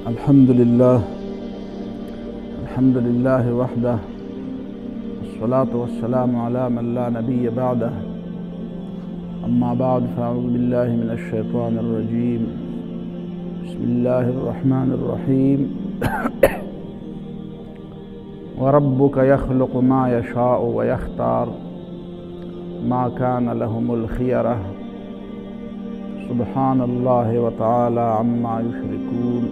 الحمد لله وحده والصلاة والسلام على من لا نبي بعده أما بعد فأعوذ بالله من الشيطان الرجيم بسم الله الرحمن الرحيم وربك يخلق ما يشاء ويختار ما كان لهم الخيرة سبحان الله وتعالى عما يشركون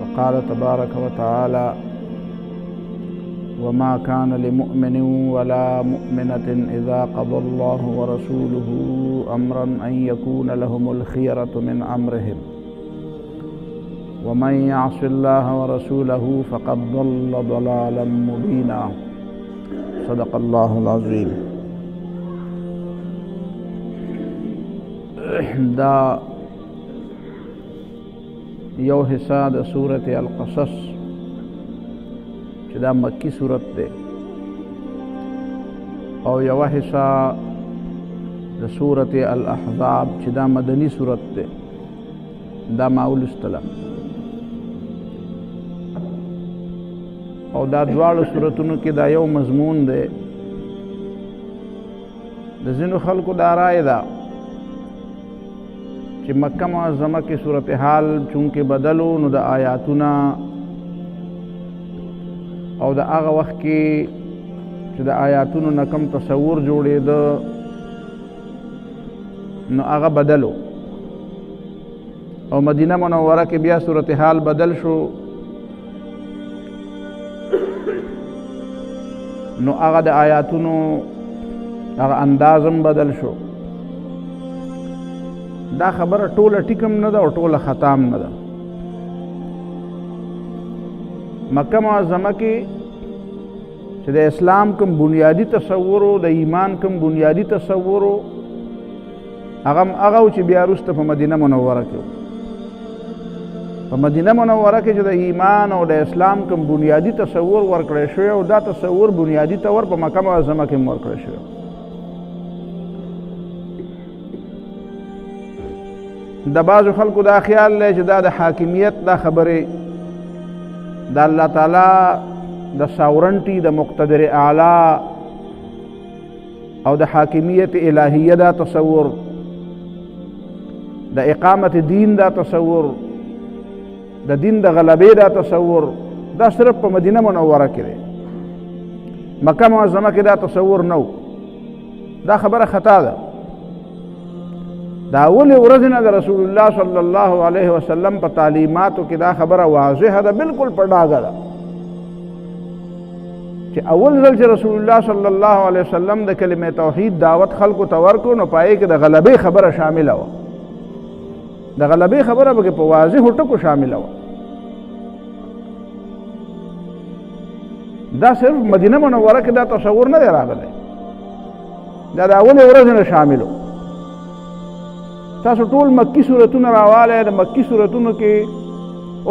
وقال تبارك وتعالى وما كان لمؤمن ولا مؤمنة إذا قضى الله ورسوله أمرا أن يكون لهم الخيرة من أمرهم ومن يعص الله ورسوله فقد ضل ضلالا مبينا صدق الله العظيم. دا یو حصہ د سورت القصص چې دا مکی سورت ده او یو حصہ د سورت الاحزاب چې دا مدنی سورت ده. دا ماولستله او دا دواړو سورتونو کې دا یو مضمون ده. د ځینو خلکو دا رائے ده چې مکه معظمه کې صورتحال چونکې بدلو نو د آیاتونه او د هغه وخت کې چې د آیاتونو نه کم تصور جوړېده نو هغه بدلو او مدینه منوره کې بیا صورتحال بدل شو نو هغه د آیاتونو هغه اندازم بدل شو. دا خبره ټوله ټیکم نه ده او ټوله خطام نه ده. مکه معظمه کې چې د اسلام کوم بنیادی تصور و د ایمان کوم بنیادی تصور و هغه چې بیا وروسته په مدینه منوره کې په مدینه منوره کې چې د ایمان او د اسلام کوم بنیادی تصور ورکړی شوی او دا تصور بنیادی طور په مکه معظمه کې ورکړی شوی. د بعضو خلکو دا خیال دی چې دا د حاکمیت دا خبرې د الله تعالی د ساورنټي د مقتدر اعلی او د حاکمیت الهیه دا تصور د اقامت دین دا تصور د دین د غلبې دا تصور دا صرف په مدینه منوره کې دی. مکه معظمه کې دا تصور نه و. دا خبره خطا ده. دا اولې ورځ نه د رسول الله صلی الله علیه وسلم په تعلیماتو کې دا خبره واضحه ده، بالکل په ډاګه ده چې اول ځل چې رسول الله صلی الله علیه وسلم د کلمې توحید دعوت خلکو ته ورکړو نو پای کې د غلبې خبره شامله وه. د غلبې خبره به په واضحو ټکو شامله وه. دا صرف مدینه منوره کې دا تصور نه دی راغلی، دا د اولې ورځ نه شاملو. تاسو ټول مکی صورتونه راواله د مکی صورتونو کې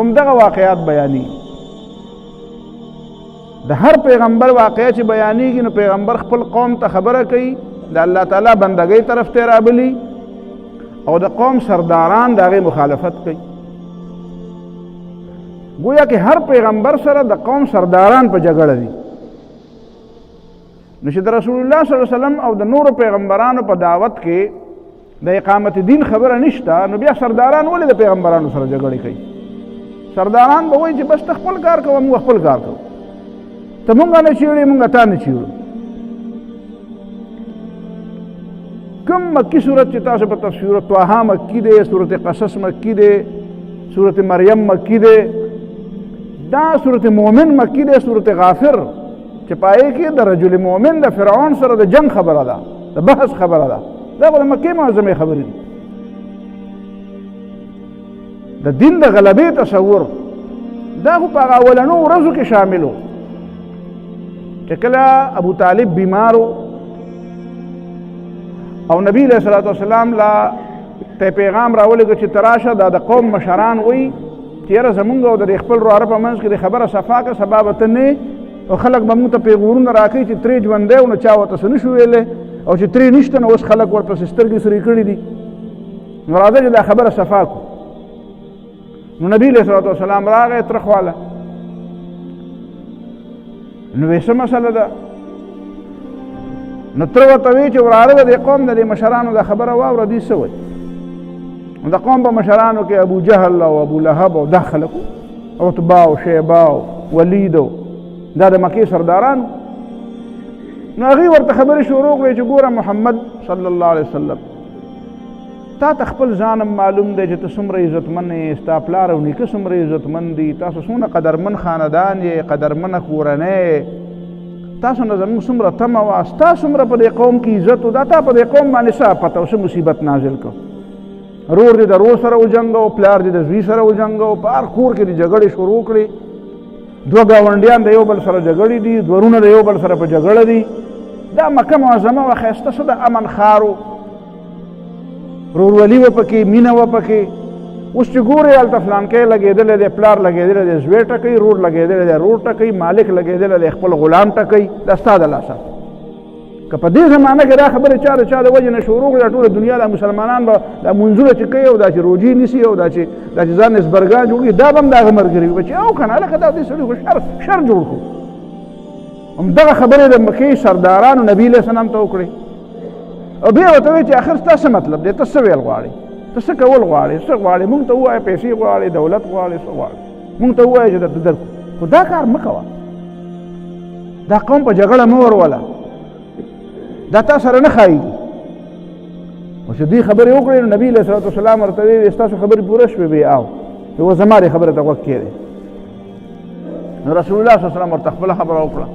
عمدغه واقعات بیانې. د هر پیغمبر واقعه چې بیانېږي نو پیغمبر خپل قوم ته خبره کوي، د الله تعالی بندګۍ طرف ته رابلي او د قوم سرداران د هغې مخالفت کوي. گویا کې هر پیغمبر سره د قوم سرداران په جګړه دي. نو چې د رسول الله صلی الله علیه وسلم او د نورو پیغمبرانو په دعوت کې د اقامت دین خبره نشته نو بیا سرداران ولې د پیغمبرانو سره جګړې کوي؟ سرداران به وایي چې بس ته خپل کار کوه، موږ خپل کار کوو، ته موږ نه چیړې موږ تا نه چیړو. کوم مکی صورت چې تاسو په سورت طه مکی دی، سورت قصص مکی دی، سورت مریم مکی دی، دا سورت مومن مکی دی، سورت غافر چې پای کې د رجل مومن د فرعون سره د جنگ خبره ده، د بحث خبره ده. دا به د مکې معظمې خبرې دي. د دین د غلبې تصور دا خو په هغه اولنو ورځو کې شامل و چې کله ابو طالب بیمار او نبی علیه صلات وسلام لا ته پیغام راولېږه چې ته راشه دا د قوم مشران وایي چې یاره زمونږ او د خپل وراره په منځ کې د خبره صفا که سبا به ته نه او خلک به مونږ ته پیغورونه راکوي چې ترې ژوندی و نو چا ورته څه نه شو ویلی او چې ترې نشته نو اوس خلک ورپسې سترګې سرې کړي دي. نو راځه چې دا خبره صفا کړو. نو نبی علیہ الصلوۃ والسلام راغی تر خواله نو وې څه مسله ده نو تر ورته وی چې وراره د قوم د مشرانو د خبره واوره دي څه وایي نو د قوم په مشرانو کې ابو جهل او ابو لهب او دا خلکو عتبه او شیبه او ولید دا د مکې سرداران نو هغې ورته خبرې شروع کړې چې ګوره محمد صلی الله علیه وسلم تا ته خپل ځانم معلوم دی چې ته څومره عزتمن یې ستا پلار او نیکه څومره عزتمن دي تاسو څومره قدرمن خاندان یې قدرمنه کورنۍ تاسو نه زموږ څومره تمه وه ستا څومره په دې قوم کې عزت و دا تا په دې قوم باندې څه پته او څه مصیبت نازل کړ رور دې د رور سره وجنګو پلار دې د زوی سره وجنګو په هر کور کې دې جګړې شروع کړې دوه ګاونډیان د یو بل سره جګړې دي دورونه د یو بل سره په جګړه دي دا مکه معظمه وه ښایسته څه د امن ښار و رورولي وه پکې مینه وه پکې اوس چې ګورې هلته فلانکی لګېدلی دی پلار لګېدلی دی زوی ټکوي رور لګېدلی دی رور ټکوي مالک لګېدلی دی خپل غلام ټکوي دا ستا د لاسه که په دې زمانه کې دا خبرې چا د چا د وجې نه شروع کړي دا ټوله دنیا دا مسلمانان به دا منځونه چې کوي او دا چې روجې نیسي او دا چې ځان نسبرګان جوړوي دا به هم د هغه ملګري وي چې او که نه هلکه دا دې سړي خو شر جوړ کړو همدغه خبرې د مکې سردارانو نبي علیه السلام ته وکړې او بیا ورته وایي چې آخر ستا څه مطلب دی ته څه ویل غواړې ته څه کول غواړې څه غواړې مونږ ته ووایه پیسې غواړې دولت غواړې څه غواړې مونږ ته ووایه چې درته درکړو خو دا کار مه کوه دا قوم په جګړه مه وروله دا تا سره نه ښایېږي او چې دوی خبرې وکړې نو نبي علیه صلات وسلام ورته ویې ستاسو خبرې پوره شوې وې او اوس زما دې خبرې ته غوږ کېدی نو رسول الله صلی الله علیه وسلم ورته خپله خبره وکړه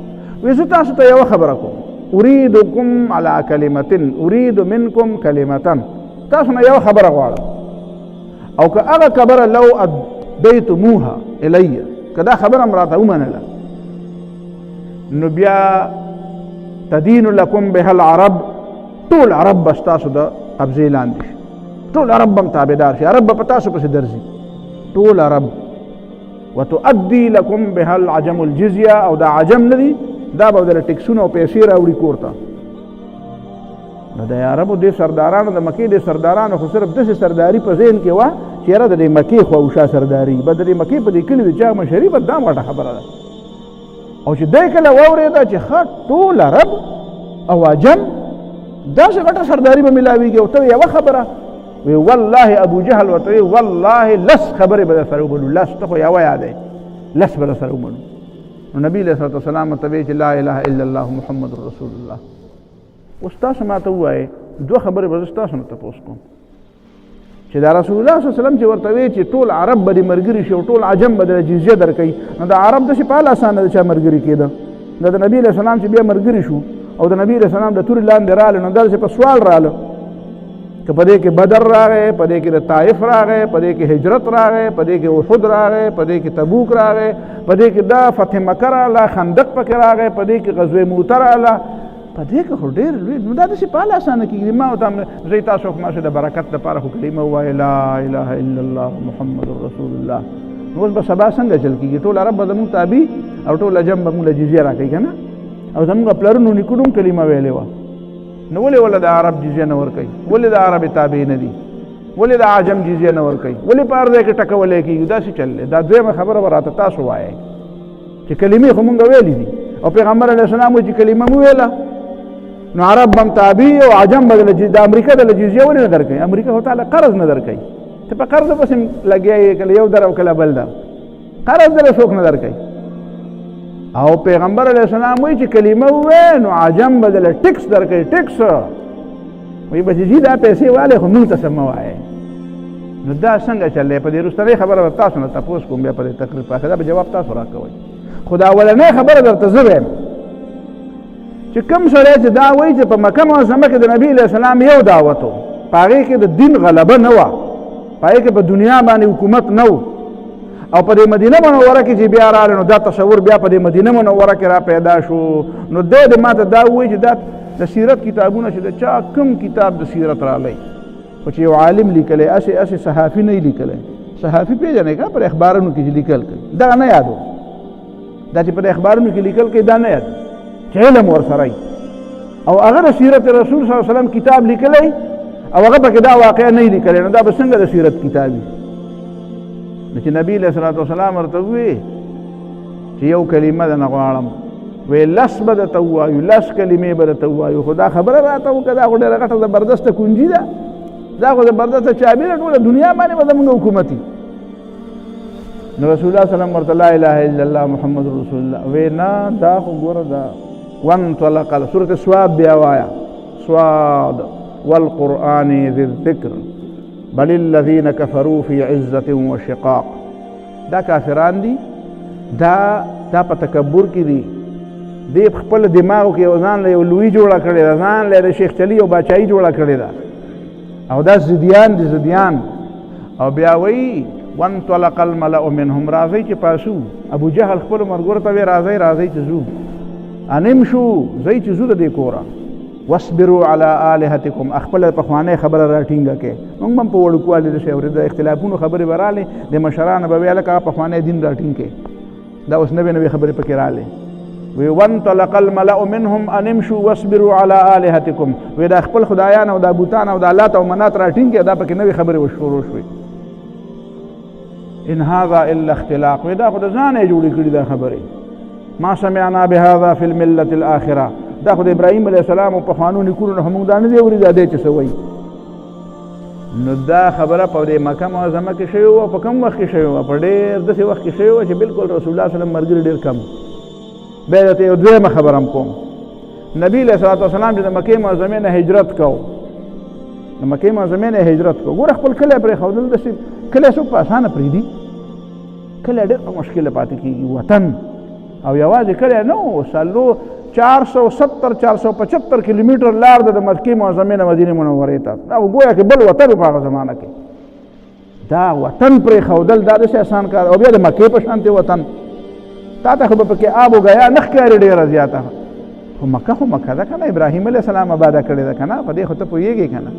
وایي زه تاسو ته یوه خبره کوم اريدكم على كلمة اريد منكم كلمة تاسو نه یو خبره غواړم او که هغه خبره لو ادیتموها الی که دا خبره م راته ومنله نو بیا تدین لکم بها العرب ټول عرب به ستاسو د قبضې لاندې شي ټول عرب به م تابعدار شي عرب به په تاسو پسې درځي ټول عرب وتؤدي لکم بها العجم الجزیه او دا عجم نه دي دا به دله ټکسونه او پیسې راوړي کور ته نو د عربو دې سردارانو د مکې دې سردارانو خو صرف داسې سرداري په ذهن کې وه چې یاره د دې مکې خواوشا سرداري به د دې مکې په دې کلي د چا مشري به دا غټه خبره ده او چې دی کله واورېده چې ښه ټول عرب او عجم داسې غټه سرداري به میلاویږي او ته یوه خبره وی والله ابو جهل ورته وی والله لس خبرې به در سره ومنو لس ته خو یوه یادی لس به در سره ومنو نو نبی علیه صلات وسلام ورته وی چې لا اله الا الله محمد رسول الله اوس تاسو ما ته ووایې دوه خبرې به زه ستاسو نه تپوس کوم چې دا رسول الله صلی الله علیه وسلم چې ورته وی چې ټول عرب به دې ملګري شي او ټول عجم به دله جزیه درکوي نو د عرب داسې په هله اسانه د چا ملګري کېده دا د نبي علیه السلام چې بیا ملګري شو او د نبي علیه السلام د تورې لاندې راغله نو داسې په سوال راغله که په دې کې بدر راغی په دې کې د طایف راغی په دې کې هجرت راغی په دې کې احد راغی په دې کې تبوک راغی په دې کې دا فتح مکه راغله خندق پکې راغی په دې کې غزوه موته راغله په دې کې خو ډېر لوی نو دا داسې په هله اسانه کېږي ما ورته زه تاسو خو ماشي د برکت دپاره خو کلمه ووایې لا اله الا الله محمد رسول الله نو اوس به سبا څنګه چل کېږي ټول عرب به زمونږ تابع او ټول عجم به مونږ له جزیه راکوي که نه او زمونږ پلرونو نیکونو هم کلمه ویلې وه نو ولې وله د عرب جزیه نه ورکوي ولې د عرب تابع نه دي ولې د عجم جزیه نه ورکوي ولې په هر ځای کې ټکولی کېږي داسې چل دی دا دویمه خبره به راته تاسو وایئ چې کلمې خو مونږ ویلې دي او پیغمبر علیه السلام وایي چې کلمه مو ویله نو عرب هم تابع او عجم به د امریکا دله جزیه ولې نه درکوي امریکا خو تعالی قرض نه درکوي ته په قرض پسې لګیا یې کله یو در او کله بل در قرض دله څوک نه درکوي او پیغمبر علیه السلام وایي چې کلمه ووایې نو عجم به دله ټکس درکوي ټکس وایي به چې جي دا پیسې والی خو مونږ ته څه مه وایې نو دا څنګه چل دی په دې وروستنۍ خبره به تاسو نه تپوس کوم بیا په دې تقریر په دا به جواب تاسو راکوئ خو دا اولنۍ خبره درته زه وایم چې کوم سړی چې دا وایي چې په مکه معظمه کې د نبي علیه السلام یو دعوت و په هغې کې د دین غلبه نه وه په هغې کې په دنیا باندې حکومت نه و او په دې مدینه منوره کې چې بیا راغلی نو دا تصور بیا په دې مدینه منوره کې را پیدا شو نو دی د ما ته دا ووایي چې دا د سیرت کتابونه چې د چا کوم کتاب د سیرت رالی خو چې یو عالم لیکلی اسې صحافي نه یې لیکلی صحافي پېژنئ که پر اخبارونو کې چې لیکل کوي دغه نه یادو دا چې پر اخبارونو کې لیکل کوي دا نه یادو چې علم ورسره او هغه د سیرت رسول صلی الله علیه وسلم کتاب لیکلی او هغه پکې دا واقعه نه لیکلی نو دا به څنګه د سیرت کتاب وي چې نبی علیه الصلاة والسلام ورته ووایي چې یو کلمه درنه غواړم وی لس به درته ووایو 10 کلمې به درته ووایو خو دا خبره راته وکړه دا خو ډېره غټه زبردسته کنجي ده دا خو زبردسته چابي ده ټوله دنیا باندې به زموږ حکومتي نو رسول الله صلی الله علیه وسلم ورته لا اله الا الله محمد رسول الله وی نه دا خو ګوره دا وانطلق سورة سواد بیا وایا سواد والقرآن ذي الذکر بل الذين كفروا في عزة وشقاق دا کافران دي دا په تکبر کې دي دی خپل دماغو کې ځان له یو لوی جوړه کړې ده ځان له شیخ چلی او باچایي جوړه کړې ده او دا زدیان دي زدیان او بیا وایي وانطلق الملأ منهم راځئ چې پاسو ابو جهل خپل مرګور ته راځئ چې ځو انمشو ځئ چې ځو د دې کوره واصبروا على آلهتكم خپل پخوانۍ خبره راټینګه کې موږ هم په وړوکوالي د شی اورېده اختلافونو خبرې به رالې د مشرانو به ویل که پخوانی دین راټینګ کې دا اوس نوې خبرې پکې رالې وی وانطلق الملأ منهم ان امشوا واصبروا على آلهتكم وی دا خپل خدایان او دا بوتان او دا لات او منات راټینګ کې دا پکې نوې خبرې وشورو شوې ان هذا الا اختلاق وی دا خو د ځانه جوړې کړي دا خبرې ما سمعنا بهذا في الملة الآخرة دا خو د ابراهیم علیه السلام او پخوانو نیکونو نه موږ دا نه دی اورېدی دی چې څه وایي نو دا خبره په دې مکه معظمه کې شوې وه په کوم وخت کې شوې وه په ډېر داسې وخت کې شوې وه چې بالکل رسول الله صلی الله علیه وسلم ملګري ډېر کم بیا درته یو دویمه خبره هم کوم نبي علیه الصلاة والسلام چې د مکې معظمې نه هجرت کو د مکې معظمې نه هجرت کو ګوره خپل کلی پرېښودل داسې کلی څوک په اسانه پرېږدي کلی ډېر په مشکله پاتې کېږي وطن او یوازې کلی نه و 470-475 کیلومتر لار ده د مکې معظمې نه مدینې منورې ته دا ګویا کې بل وطن په هغه زمانه کې دا وطن پرېښودل دا داسې اسان کار او بیا د مکې په شانتې وطن تا ته خو به پکې آب و ګیا نه ښکاري ډېره زیاته خو مکه ده که نه ابراهیم علیه السلام آباده کړې ده که نه په دې خو ته پوهېږې که نه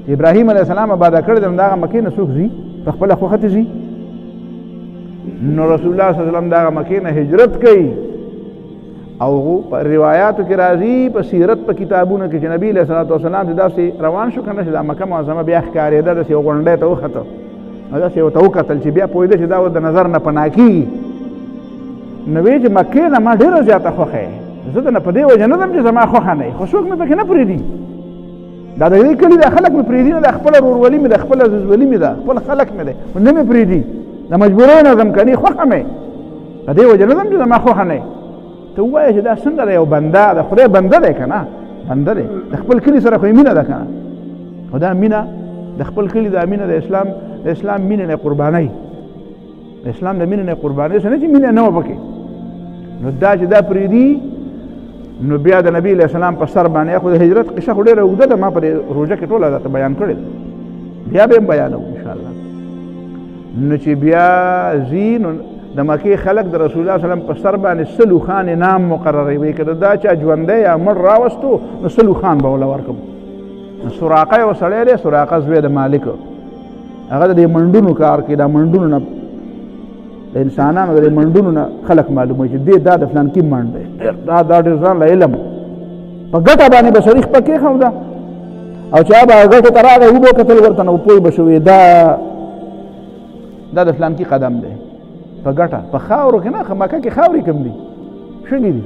چې ابراهیم علیه السلام آباده کړې ده نو د هغه مکې نه څوک ځي په خپله خوښه ته ځي نو رسول الله صلی الله علیه وسلم د هغه مکې نه هجرت کوي او په روایاتو کې راځي په سیرت په کتابونو کې چې نبی علیه الصلاة والسلام چې داسې روان شو که نه چې دا مکه معظمه بیا ښکارېده داسې یو غونډۍ ته وخته او داسې ورته وکتل چې بیا پوهېده چې دا د نظر نه پناه کېږي نو وایي چې مکې نه ما ډېره زیاته خوښه یې زه د نه په دې وجه نه ځم چې زما خوښه نه یې خو څوک مې پکې نه پرېږدي دا د دې کلي دا خلک مې پرېږدي نه دا خپله ورورولي مې ده خپله زوزولي مې ده خپل خلک مې دی نه مې پرېږدي د مجبورۍ نه ځم که نه خوښه مې په دې وجه نه ځم چې زما خوښه نه یې ته ووایه چې دا څنګه دی یو بنده د خدای بنده دی که نه بنده دی د خپل کلي سره خو یې مینه ده که نه خو دا مینه د خپل کلي دا مینه د اسلام مینه نه قربانۍ د اسلام د مینه نه قربانۍ څه نه چې مینه نه وه پکې نو دا چې دا پرېږدي نو بیا د نبي علیه السلام په سر باندې خو د هجرت قصه خو ډېره اوږده ده ما په روژه کې ټوله درته بیان کړې ده بیا به هم بیانوو انشاءالله نو چې بیا ځي نو د مکې خلک د رسول الله صلی الله علیه وسلم په سر باندې سلو خان انعام مقرروي که دا چا ژوندی یا مړ راوستو نو سلو خان به ورله ورکړم سراقه یو سړی دی سراقه زوی د مالک هغه د دې منډونو کار کوي دا منډونو نه د انسانانو د منډونو نه خلک معلوموي چې دې دا د فلان کې منډ دی دا ډېر ځان له علم په ګټه باندې به سړي خپه کېښوده او چا به ګټو ته راغی وبه کتل ورته نو پوه به شوې دا د فلان کې قدم دی په ګټه په خاورو کې نه مکه کې خاورې کم دي شګې دي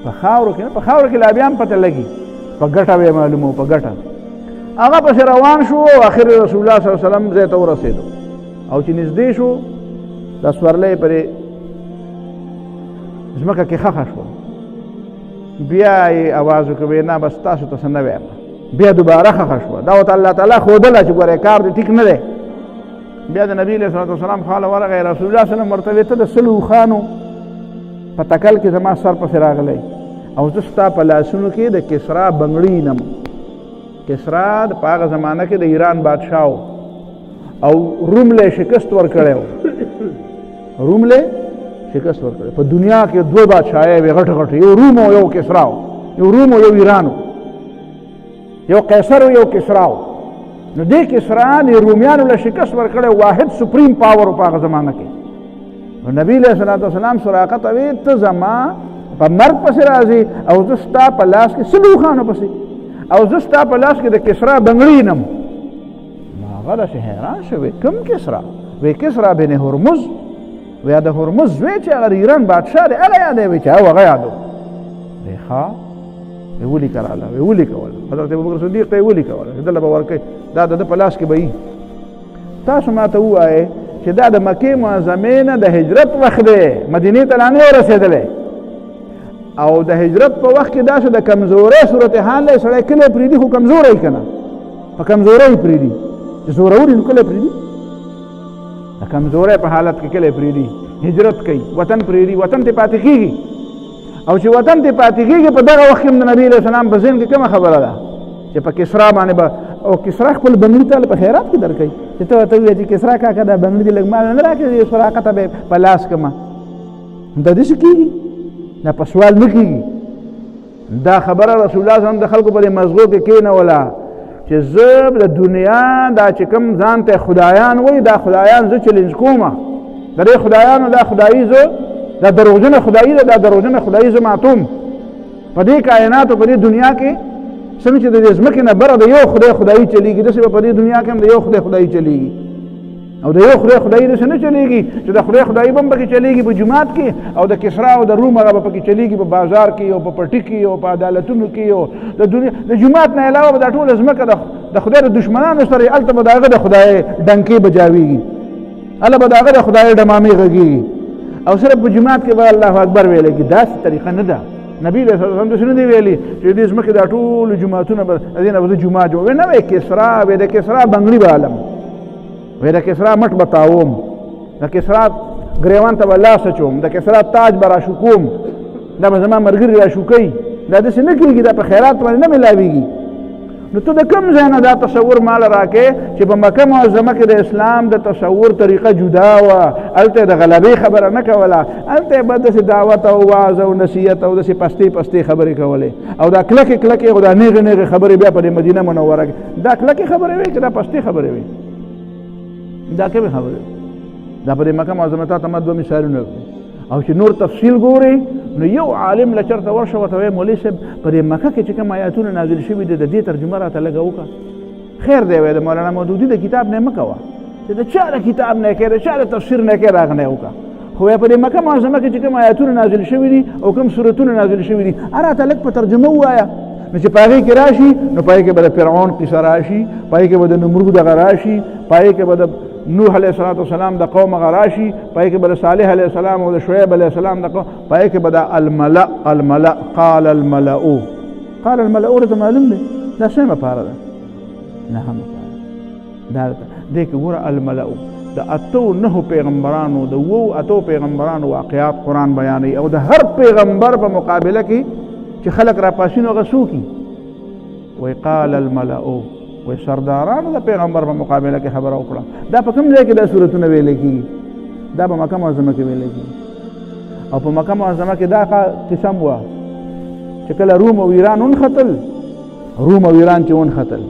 په خاورو کې نه په خاورو کې لا بیا هم پته لګي په ګټه به یې معلومو په ګټه هغه پسې روان شو او آخر رسول الله صلی الله علیه وسلم ځای ته ورسېدو او چې نږدې شو دا سورلی پرې ځمکه کې ښخه شوه بیا یې اواز وکړ نه بس تاسو ته څه نه وایم بیا دوباره ښخه شوه دا ورته الله تعالی ښودله چې ګورې کار دې ټیک نه دی بیا د نبی علیه الصلاة والسلام خواله ورغی رسول الله صلی الله علیه وسلم ورته ویې ته د سلو اوښانو په تکل کې زما سر پسې راغلی او زه ستا په لاسونو کې د کسرا بنګړي وینم کسرا په هغه زمانه کې د ایران بادشاه او روم له شکست ورکړی و روم له شکست ورکړی په دنیا کې دوه بادشاهۍ وې غټ غټ یو روم او یو کسرا یو روم او یو ایران یو قیصر او یو کسرا نو دې کسرا د رومیانو له شکست ورکړی واحد سپریم پاور په هغه زمانه کې نو نبی علیه الصلاة والسلام سراقه ته ویې ته زما په مرګ پسې راځي او زه ستا په لاس کې سلو اوښانو پسې او زه ستا په لاس کې د کسرا بنګړي وینم نو هغه داسې حیران شوی کوم کسرا وی کسرا بن هرمز وی د هرمز وی چې هغه ایران بادشاه دی هغه یاد وی چې هغه یادو دی ښا وی ولي کړه وی ولي کول حضرت ابوبکر صدیق ته ولي کول دله به ورکه دا د پلاس کې به تاسو ما ته وایي چې دا د مکې معظمې نه د هجرت وخت دی مدینې ته لا نه رسېدلی او د هجرت په وخت کې داسې د کمزورۍ صورتحال دی سړی کلی پرېږدي خو کمزوری که نه په کمزورۍ پرېږدي چې زورور نو کلی پرېږدي د کمزورۍ په حالت کې کلی پرېږدي هجرت کوي وطن پرېږدي وطن ته پاتې کېږي او چې وطن ته پاتې کېږي په دغه وخت کې هم د نبي علیه السلام په ذهن کې کومه خبره ده چې په کسرا باندې به او کسرا خپل بنګړي ته په خیرات کې درکوي چې ته ورته ووایې چې کسرا کاکا دا بنګړي دې لږ مال نه راکړې یو سراقه ته به په لاس کړمه دا داسې کېږي دا په سوال نه کېږي دا خبره رسول الله صلی الله علیه وسلم د خلکو په دې مزغو کې کېنوله چې زه د دنیا دا چې کوم ځان ته خدایان وایي دا خدایان زه چلنج کومه د دې خدایانو دا خدایي زه دا دروغجنه خدایي ده دا دروغجنه خدایي زه ماتوم په دې کائناتو په دې دنیا کې څنګه چې د دې ځمکې نه بره د یو خدایي چلیږي داسې به په دې دنیا کې هم د یو خدایي چلیږي او د یو خدایي داسې نه چلیږي چې د خدایي به هم پکې چلیږي په جومات کې او د کسرا او د روم هغه به پکې چلیږي په بازار کې او په پټي کې او په عدالتونو کې او د دنیا د جومات نه علاوه به دا ټوله ځمکه د خدای د دشمنانو سره هلته به د هغه د خدای ډنکې بجاویږي هله به د هغه د خدای ډمامې غږېږي او صرف په جومات کې به الله اکبر ویلی کېږي داسې طریقه نه ده نبی علیه السلام داسې نه دی ویلي چې دې ځمکې دا ټول جوماتونه به د دې نه به زه جومات جوړ نه وی کسرا وی د کسرا بنګړي به علم وی د کسرا مټ به تاوم د کسرا ګریوان ته به لاس اچوم د کسرا تاج به راشوکوم دا به زما ملګري راشوکوي دا داسې نه کېږي دا په خیرات باندې نه میلاویږي نو ته د کوم ځای نه دا تصور مال راکې چې په مکه معظمه کې د اسلام د تصور طریقه جدا وه هلته د غلبې خبره نه کوله هلته به داسې دعوت او واعظ او نصیحت او داسې پستې خبرې کولې او دا کلکې او دا نیغې خبرې بیا په د مدینه منوره کې دا کلکې خبرې وې که دا پستې خبرې وې دا کومې خبرې دا په د مکه معظمه تا ته ما دوه مثالونه او چې نور تفصیل ګوري نو یو عالم له چرته ورشه ورته وایي مولوي صاحب په دې مکه کې چې کوم آیاتونه نازل شوي دي د دې ترجمه راته لږه وکړه خیر دی وایي د مولانا مودودي د کتاب نه مه کوه چې د چا د کتاب نه کې د چا د تفسیر نه کې راغ نه وکړه خو په دې مکه معظمه کې چې کوم آیاتونه نازل شوي دي او کوم سورتونه نازل شوي دي راته لږ په ترجمه ووایه نو چې په هغې کې راشي نو په هغې کې به د فرعون قصه راشي په هغې کې به د نمرود هغه راشي په هغې کې به د نوح علیه السلام د قوم هغه راشي په هغې کې به د صالح علیه السلام او د شعیب علیه السلام د قوم په هغې کې به د الملأ قال الملأ ورته معلوم دی دا څه لپاره ده نهم دا دې کې ګوره الملأ د اتو نهو پیغمبرانو د اتو پیغمبرانو واقعات قرآن بیانوي او د هر پیغمبر په مقابله کې چې خلک راپاسین هغه څوکي وی قال الملأ وی سردارانو د پیغمبر په مقابله کې خبره وکړه دا په کوم ځای کې دا صورتونه ویلې کېږي دا په مکه معظمه کې ویلې کېږي او په مکه معظمه کې دا قسم وه چې کله روم او ایران ونختل چې ونختل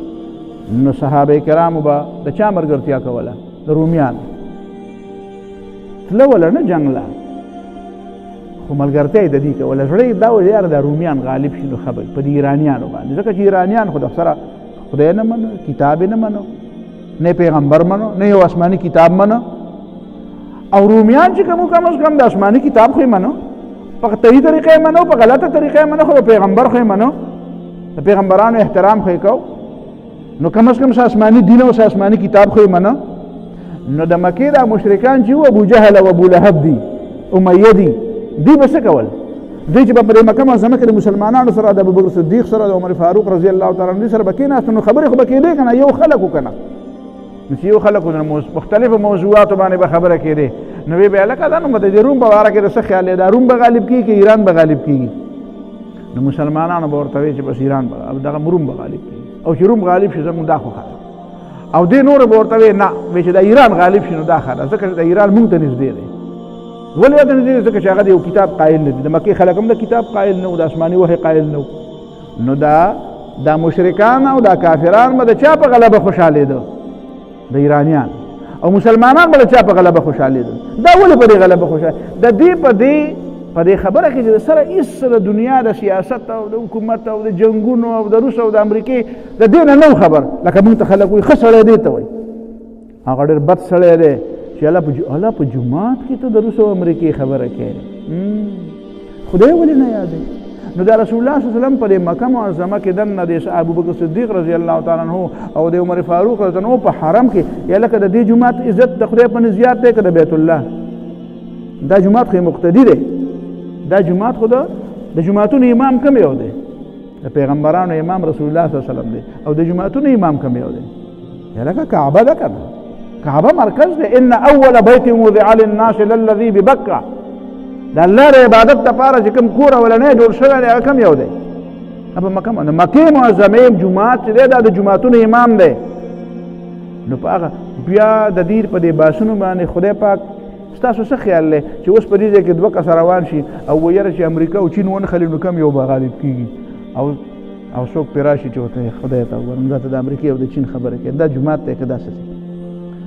نو صحابه کرامو به د چا ملګرتیا کوله د رومیان تله وله نه جنګ له خو ملګرتیا یې د دې کوله زړه یې دا و یاره دا رومیان غالب شي نو خبر په دې ایرانیانو باندې ځکه چې ایرانیان خو د سره خدای نه منو کتاب نه منو نه پیغمبر منو نه یو آسماني کتاب منو او رومیان چې کم از کم د آسماني کتاب خو منو په صحیح طریقې منو په غلطه طریقې منو خو پیغمبر خو منو د پیغمبرانو احترام خو کو نو کم از کم آسماني دین او آسماني کتاب خو منو نو د مکې د مشرکان چې ابو جهل او ابو لهب دي امیه دي بس کول دوی چې په مکه معظمه کې د مسلمانانو سره د ابوبکر صدیق سره د عمر فاروق رضی الله تعالی عنہ سره بکیناست نو خبرې خو بکېدې کنه یو خلکو کنه نو چې یو خلکو د مختلفو موضوعاتو باندې به خبره کېدې نو وی به لکه دا نو د روم په اړه کې د څه خیال دی دا روم به غالب کیږي که ایران به غالب کیږي نو مسلمانانو به ورته وایي چې بس ایران به دغه روم به غالب کیږي او چې روم غالب شي زموږ دا خو خبره او دې نور به ورته وایي نه وایي چې د ایران غالب شي نو دا ښه ده ځکه چې د ایران موږ ته نږدې دی ولې دا نه دي ځکه چې هغه د یو کتاب قایل نه دي د مکې خلک هم د کتاب قایل نه و د آسماني وحی قایل نه و نو دا مشرکان او دا کافران به د چا په غلبه خوشحالېده د ایرانیان او مسلمانان به د چا په غلبه خوشحالېده دا ولې په دې غلبه خوشحال د دې په دې خبره کې چې سره هېڅ د دنیا د سیاست او د حکومت او د جنګونو او د روس او د امریکې د دې نه خبر لکه موږ ته خلک وایي ښه سړی دی ته وایي هغه ډېر بد سړی دی چې چې الله په جماعت کې ته د روس او امریکې خبره کوي خدای ولې نه یادوي نو دا رسول الله صلی الله علیه وسلم په مکه معظمه کې دنه د ابوبکر صدیق رضی الله تعالی عنہ او د عمر فاروق رضی الله عنه په حرم کې یا لکه د دې جماعت عزت د خدای په نزيات دی که د بیت الله دا جماعت خو مقتدی دی دا جماعت خو د جماعتونو امام کوم یو دی د پیغمبرانو امام رسول الله صلی الله علیه وسلم دی او د جماعتونو امام کوم یو دی یا لکه کعبه ده کنه کعبه مرکز دی ان اول بیت وضع للناس للذي ببکه د الله د عبادت لپاره چې کوم کور اولنی جوړ شوی دی هغه کوم یو دی په مکې معظمې جومات چې دی دا د جوماتونو امام دی نو په هغه بیا د دې په دې باسونو باندې خدای پاک ستاسو څه خیال دی چې اوس په دې ځای کې دوه کسه روان شي او ویره چې امریکا او چین ونښلي نو کم یو به غالب کېږي او څوک پرې راشي چې ورته خدای ته وګورم دا ته د امریکې او د چین خبره کوي دا جومات دی که داسې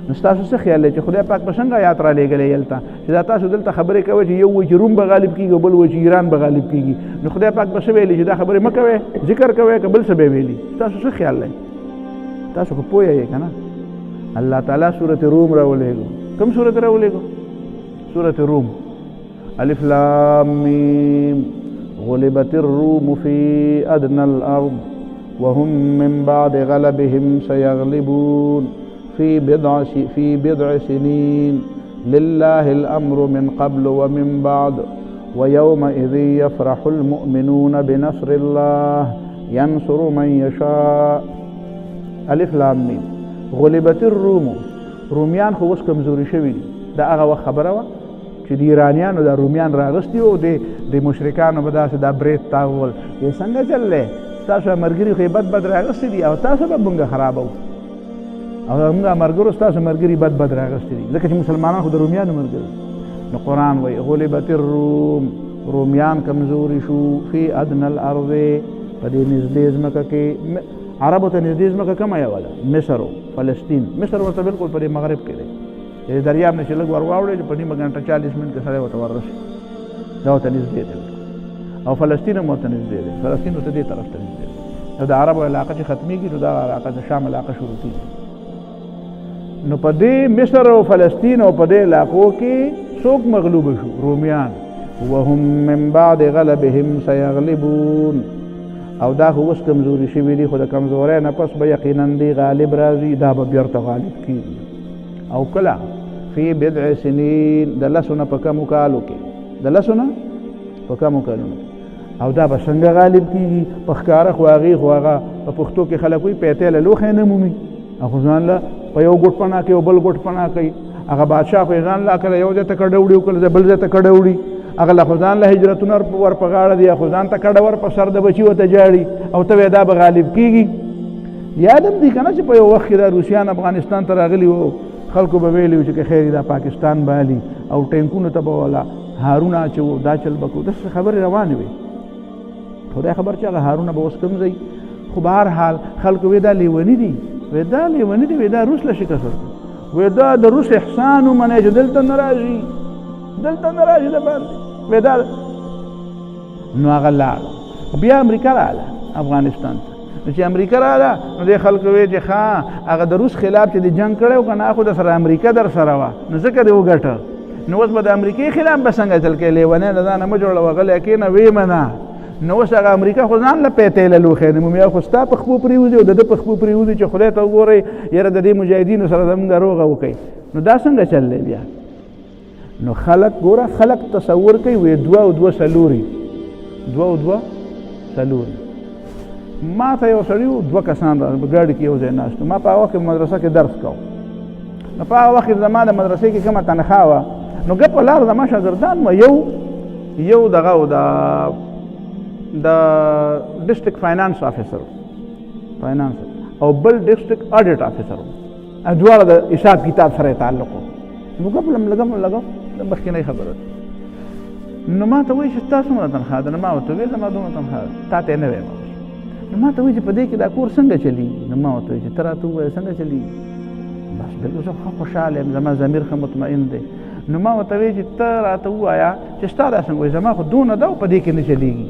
نو ستاسو څه خیال دی چې خدای پاک به څنګه آیات را لېږلی هلته چې دا تاسو دلته خبرې کوئ چې یو وایي چې روم به غالب کېږي او بل وایي چې ایران به غالب کېږي نو خدای پاک به څه ویلي چې دا خبرې مه کوئ ذکر کوئ که بل څه به ویلي ستاسو څه خیال دی تاسو خو پوه یې که نه الله تعالی سورت روم راولېږو کوم سورت راولېږو سورة روم ألف لام ميم غلبت الروم في أدنى الأرض وهم من بعد غلبهم سيغلبون في بضع سنين لله الأمر من قبل ومن بعد ويومئذ يفرح المؤمنون بنصر الله ينصر من يشاء ألف لام ميم غلبت الروم رومیان خو اوس کمزوري شوي دي دا هغه وخت خبره وه چې د ایرانیانو دا رومیان راغستي وو د مشرکانو به داسې دا برید تاول یې څنګه چل دی ستاسو ملګري خو یې بد راغستي دي او تاسو به مونږ خرابوو او زموږ ملګرو ستاسو ملګري بد راغستي دي ځکه چې مسلمانان خو د رومیانو ملګري نو قرآن وایي غلبت الروم رومیان کمزوري شو فی ادنى الارض په دې نږدې ځمکه کې عربو ته نږدې ځمکه کومه یوه ده مصر فلسطین مصر ورته بالکل په دې مغرب کې دی د دریاب نه چې لږ ور واوړې په نیمه ګنټه 40 منټ کې سړی ورته وررسي دا ورته نږدې دی او فلسطین هم ورته نږدې دی فلسطین ورته دې طرف ته نږدې دی او د عربو علاقه چې ختمېږي نو دا علاقه د شام علاقه شروع کېږي نو په دې مصر او فلسطین او په دې علاقو کې څوک مغلوب شو رومیان وهم من بعد غلبهم سيغلبون او دا خو اوس کمزوري شوي دي خو د کمزورۍ نه پس به یقینا دی غالب راځي دا به بیرته غالب کېږي او کله فی بضع سنین د لسو نه په کمو کالو کې د لسو نه په کمو کالونو او دا به څنګه غالب کېږي په ښکاره خو هغې خو هغه په پښتو کې خلک وایي پیتې له لوښی نه مومي خو ځان له په یو ګوټ پناه کوي او بل ګوټ پناه کوي هغه بادشاه خو یې ځان له کله یو ځای ته کډه وړي او کله بل ځای ته کډه وړي هغه له خو ځان له هجرتونه ور په غاړه دي خو ځان ته کډه ور په سر د بچي ورته جاړي او ته وایې دا به غالب کېږي یاد هم دي که نه چې په یو وخت کې دا روسیان افغانستان ته راغلي وو خلکو به ویلي چې که خیر دا پاکستان بالي او ټینکونو ته به ولا هارونه اچوو دا چل به کوو داسې خبرې روانې وې خدای خبر چې هغه هارونه به اوس کوم ځای خو به هر حال خلکو وی دا لیوني دي وی دا لیوني دي وی دا روس له شکست ورکوي وی دا د روس احسان ومنئ چې دلته نه راځي د باندې وی دا نو هغه لاړه بیا امریکا راغله افغانستان ته نو چې امریکا راغله نو دې خلکو وی چې ښه هغه د روس خلاف چې د جنګ کړی و که نه خو د سره امریکا در سره وه نو ځکه دې وګټه نو اوس به د امریکې خلاف به څنګه چل کوې لیونی له ځانه مه جوړوه غلی کښېنه ویې منه نو اوس هغه امریکا خو ځان له پیتې له لوښی نه مومي خو ستا په خپو پرېوځي او د ده په خپو پرېوځي چې خدای ته وګورئ یاره د دې مجاهدینو سره زموږ روغه وکړئ نو دا څنګه چل دی بیا نو خلک ګوره خلک تصور کوي وی دوه او دوه څلوري ما ته یو سړي دوه کسان په ګاډي کې یو ځای ناست ما په هغه وخت کې مدرسه کې درس کوم نو په هغه وخت کې زما د مدرسې کې کومه تنخواه وه نو ګپ په لاره زما شاګردان وه یو دغه و د ډسټرکټ فاینانس افیسر او بل ډسټرکټ اډیټ افیسر دواړه د حساب کتاب سره تعلق و نو ګپ لګم د مخکینۍ خبره نو ما ته وایي چې ستا څومره تنخواه ده نو ما ورته ویل زما دومره تنخواه ده تا ته یې نه ویم نو ما ته وایي چې په دې کې دا کور څنګه چلېږي نو ما ورته وایي چې ته راته ووایه څنګه چلېږي بس بلکل زه ښه خوشحاله یم زما ضمیر ښه مطمئن دی نو ما ورته وایي چې ته راته ووایه چې ستا دا څنګه وایي زما خو دونه ده او په دې کې نه چلېږي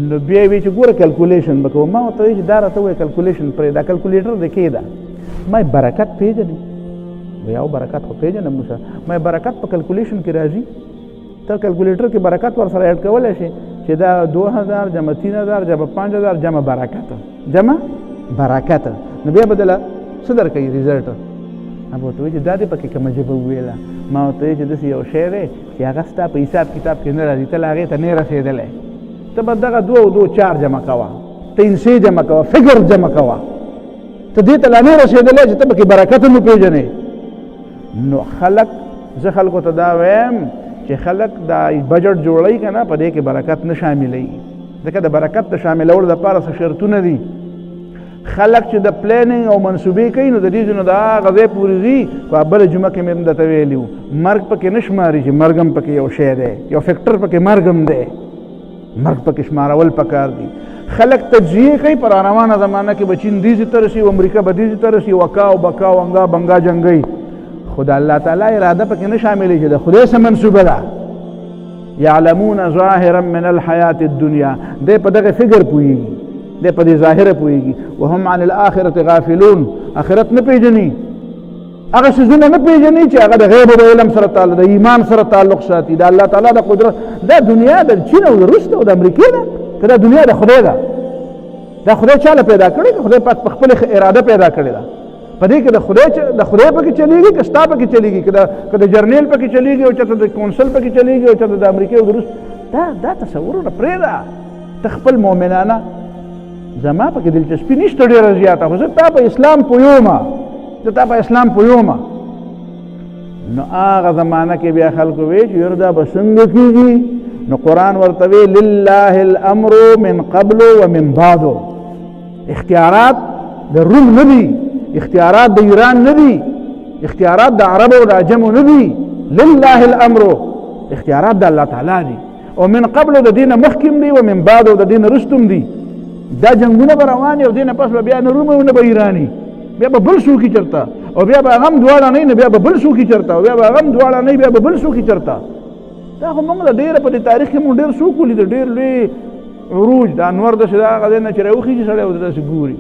نو بیا یې وایي چې ګوره کلکولیشن به کوم ما ورته وایي چې دا راته ووایه کلکولیشن پرې دا کلکولیټر د کې ده ما برکت پېژنې یو برکت خو پیژنم موسی مې برکت په کلکولیشن کې راځي ته کلکولیټر کې برکت ور سره اډ کولی شي چې دا 2000 جمع 3000 جمع 5000 جمع برکت نو بیا به دله څه درکوي ریزلټ هغه ورته وایي چې دا دې پکې کومه ژبه وویله ما ورته وایي چې داسې یو شی دی چې هغه ستا په حساب کتاب کې نه راځي ته له هغې ته نه رسېدلی ته به دغه 2 او 2 4 جمع کوه ته انسې جمع کوه فکر جمع کوه ته دې ته لا نه رسېدلی چې ته پکې برکت هم وپېژنې نو خلک زه خلکو ته دا وایم چې خلک دا بجټ جوړوي که نه په دې کې برکت نه شاملوي ځکه د برکت د شاملولو دپاره څه شرطونه دي خلک چې د پلانینګ او منصوبې کوي نو د دې ځینو د هغه ځای پورې ځي په بله جمعه کې مې هم درته ویلي وو مرګ پکې نه شماري چې مرګ هم پکې یو شی دی یو فیکټر پکې مرګ هم دی مرګ پکې شمارول پکار دي خلک تجزیه کوي په روانه زمانه کې به چین دیزې ته رسي او امریکا به دیزې ته رسي وکا او بکا او انګا بنګا جنګوي خو د الله تعالی اراده پکې نه شاملې چې د خدای څه منصوبه ده یعلمون ظاهرا من الحیات الدنیا دی په دغه فکر پوهېږي دی په دې ظاهره پوهېږي وهم عن الاخرة غافلون آخرت نه پېژني هغه څیزونه نه پېژني چې هغه د غیب او د علم سره تعلق د ایمان سره تعلق ساتي د الله تعالی د قدرت دا دنیا د چین او د روس او د امریکې ده که دا دنیا د خدای ده دا خدای چاله پیدا کړې که خدای پاک په خپل اراده پیدا کړې ده په دې کې د خدای پکې چلیږي که ستا پکې چلیږي که د جرنیل پکې چلیږي او چېرته د کونسل پکې چلیږي او چېرته د امریکې او د روس دا تصورونه پرېږده ته خپل مؤمنانه زما پکې دلچسپي نشته ډېره زیاته خو زه تا په اسلام پوهېږم نو هغه زمانه کې بیا خلکو وی چې یاره دا به څنګه کېږي نو قرآن ورته وی لله الامر من قبل ومن بعد اختیارات د روم نه دي اختیارات د ایران نه دي اختیارات د عربو او د عجمو نه دي لله الامر اختیارات د الله تعالی دي او من قبل د دې نه مخکې دي ومن بعد د دې نه وروسته دي دا جنګونه به روان او دې نه پس به بیا نه روم او نه به ایراني بیا به بل څوک چرته او بیا به هغه هم دواړه نه بیا به بل څوک چرته او بیا به هغه هم دواړه نه بیا به بل څوک چرته دا خو موږ د ډېره په دې تاریخ کې موږ ډېر څوک ولید ډېر لوی عروج د انور داسې د هغه ځای نه چې راوخېږي سړی او داسې ګوري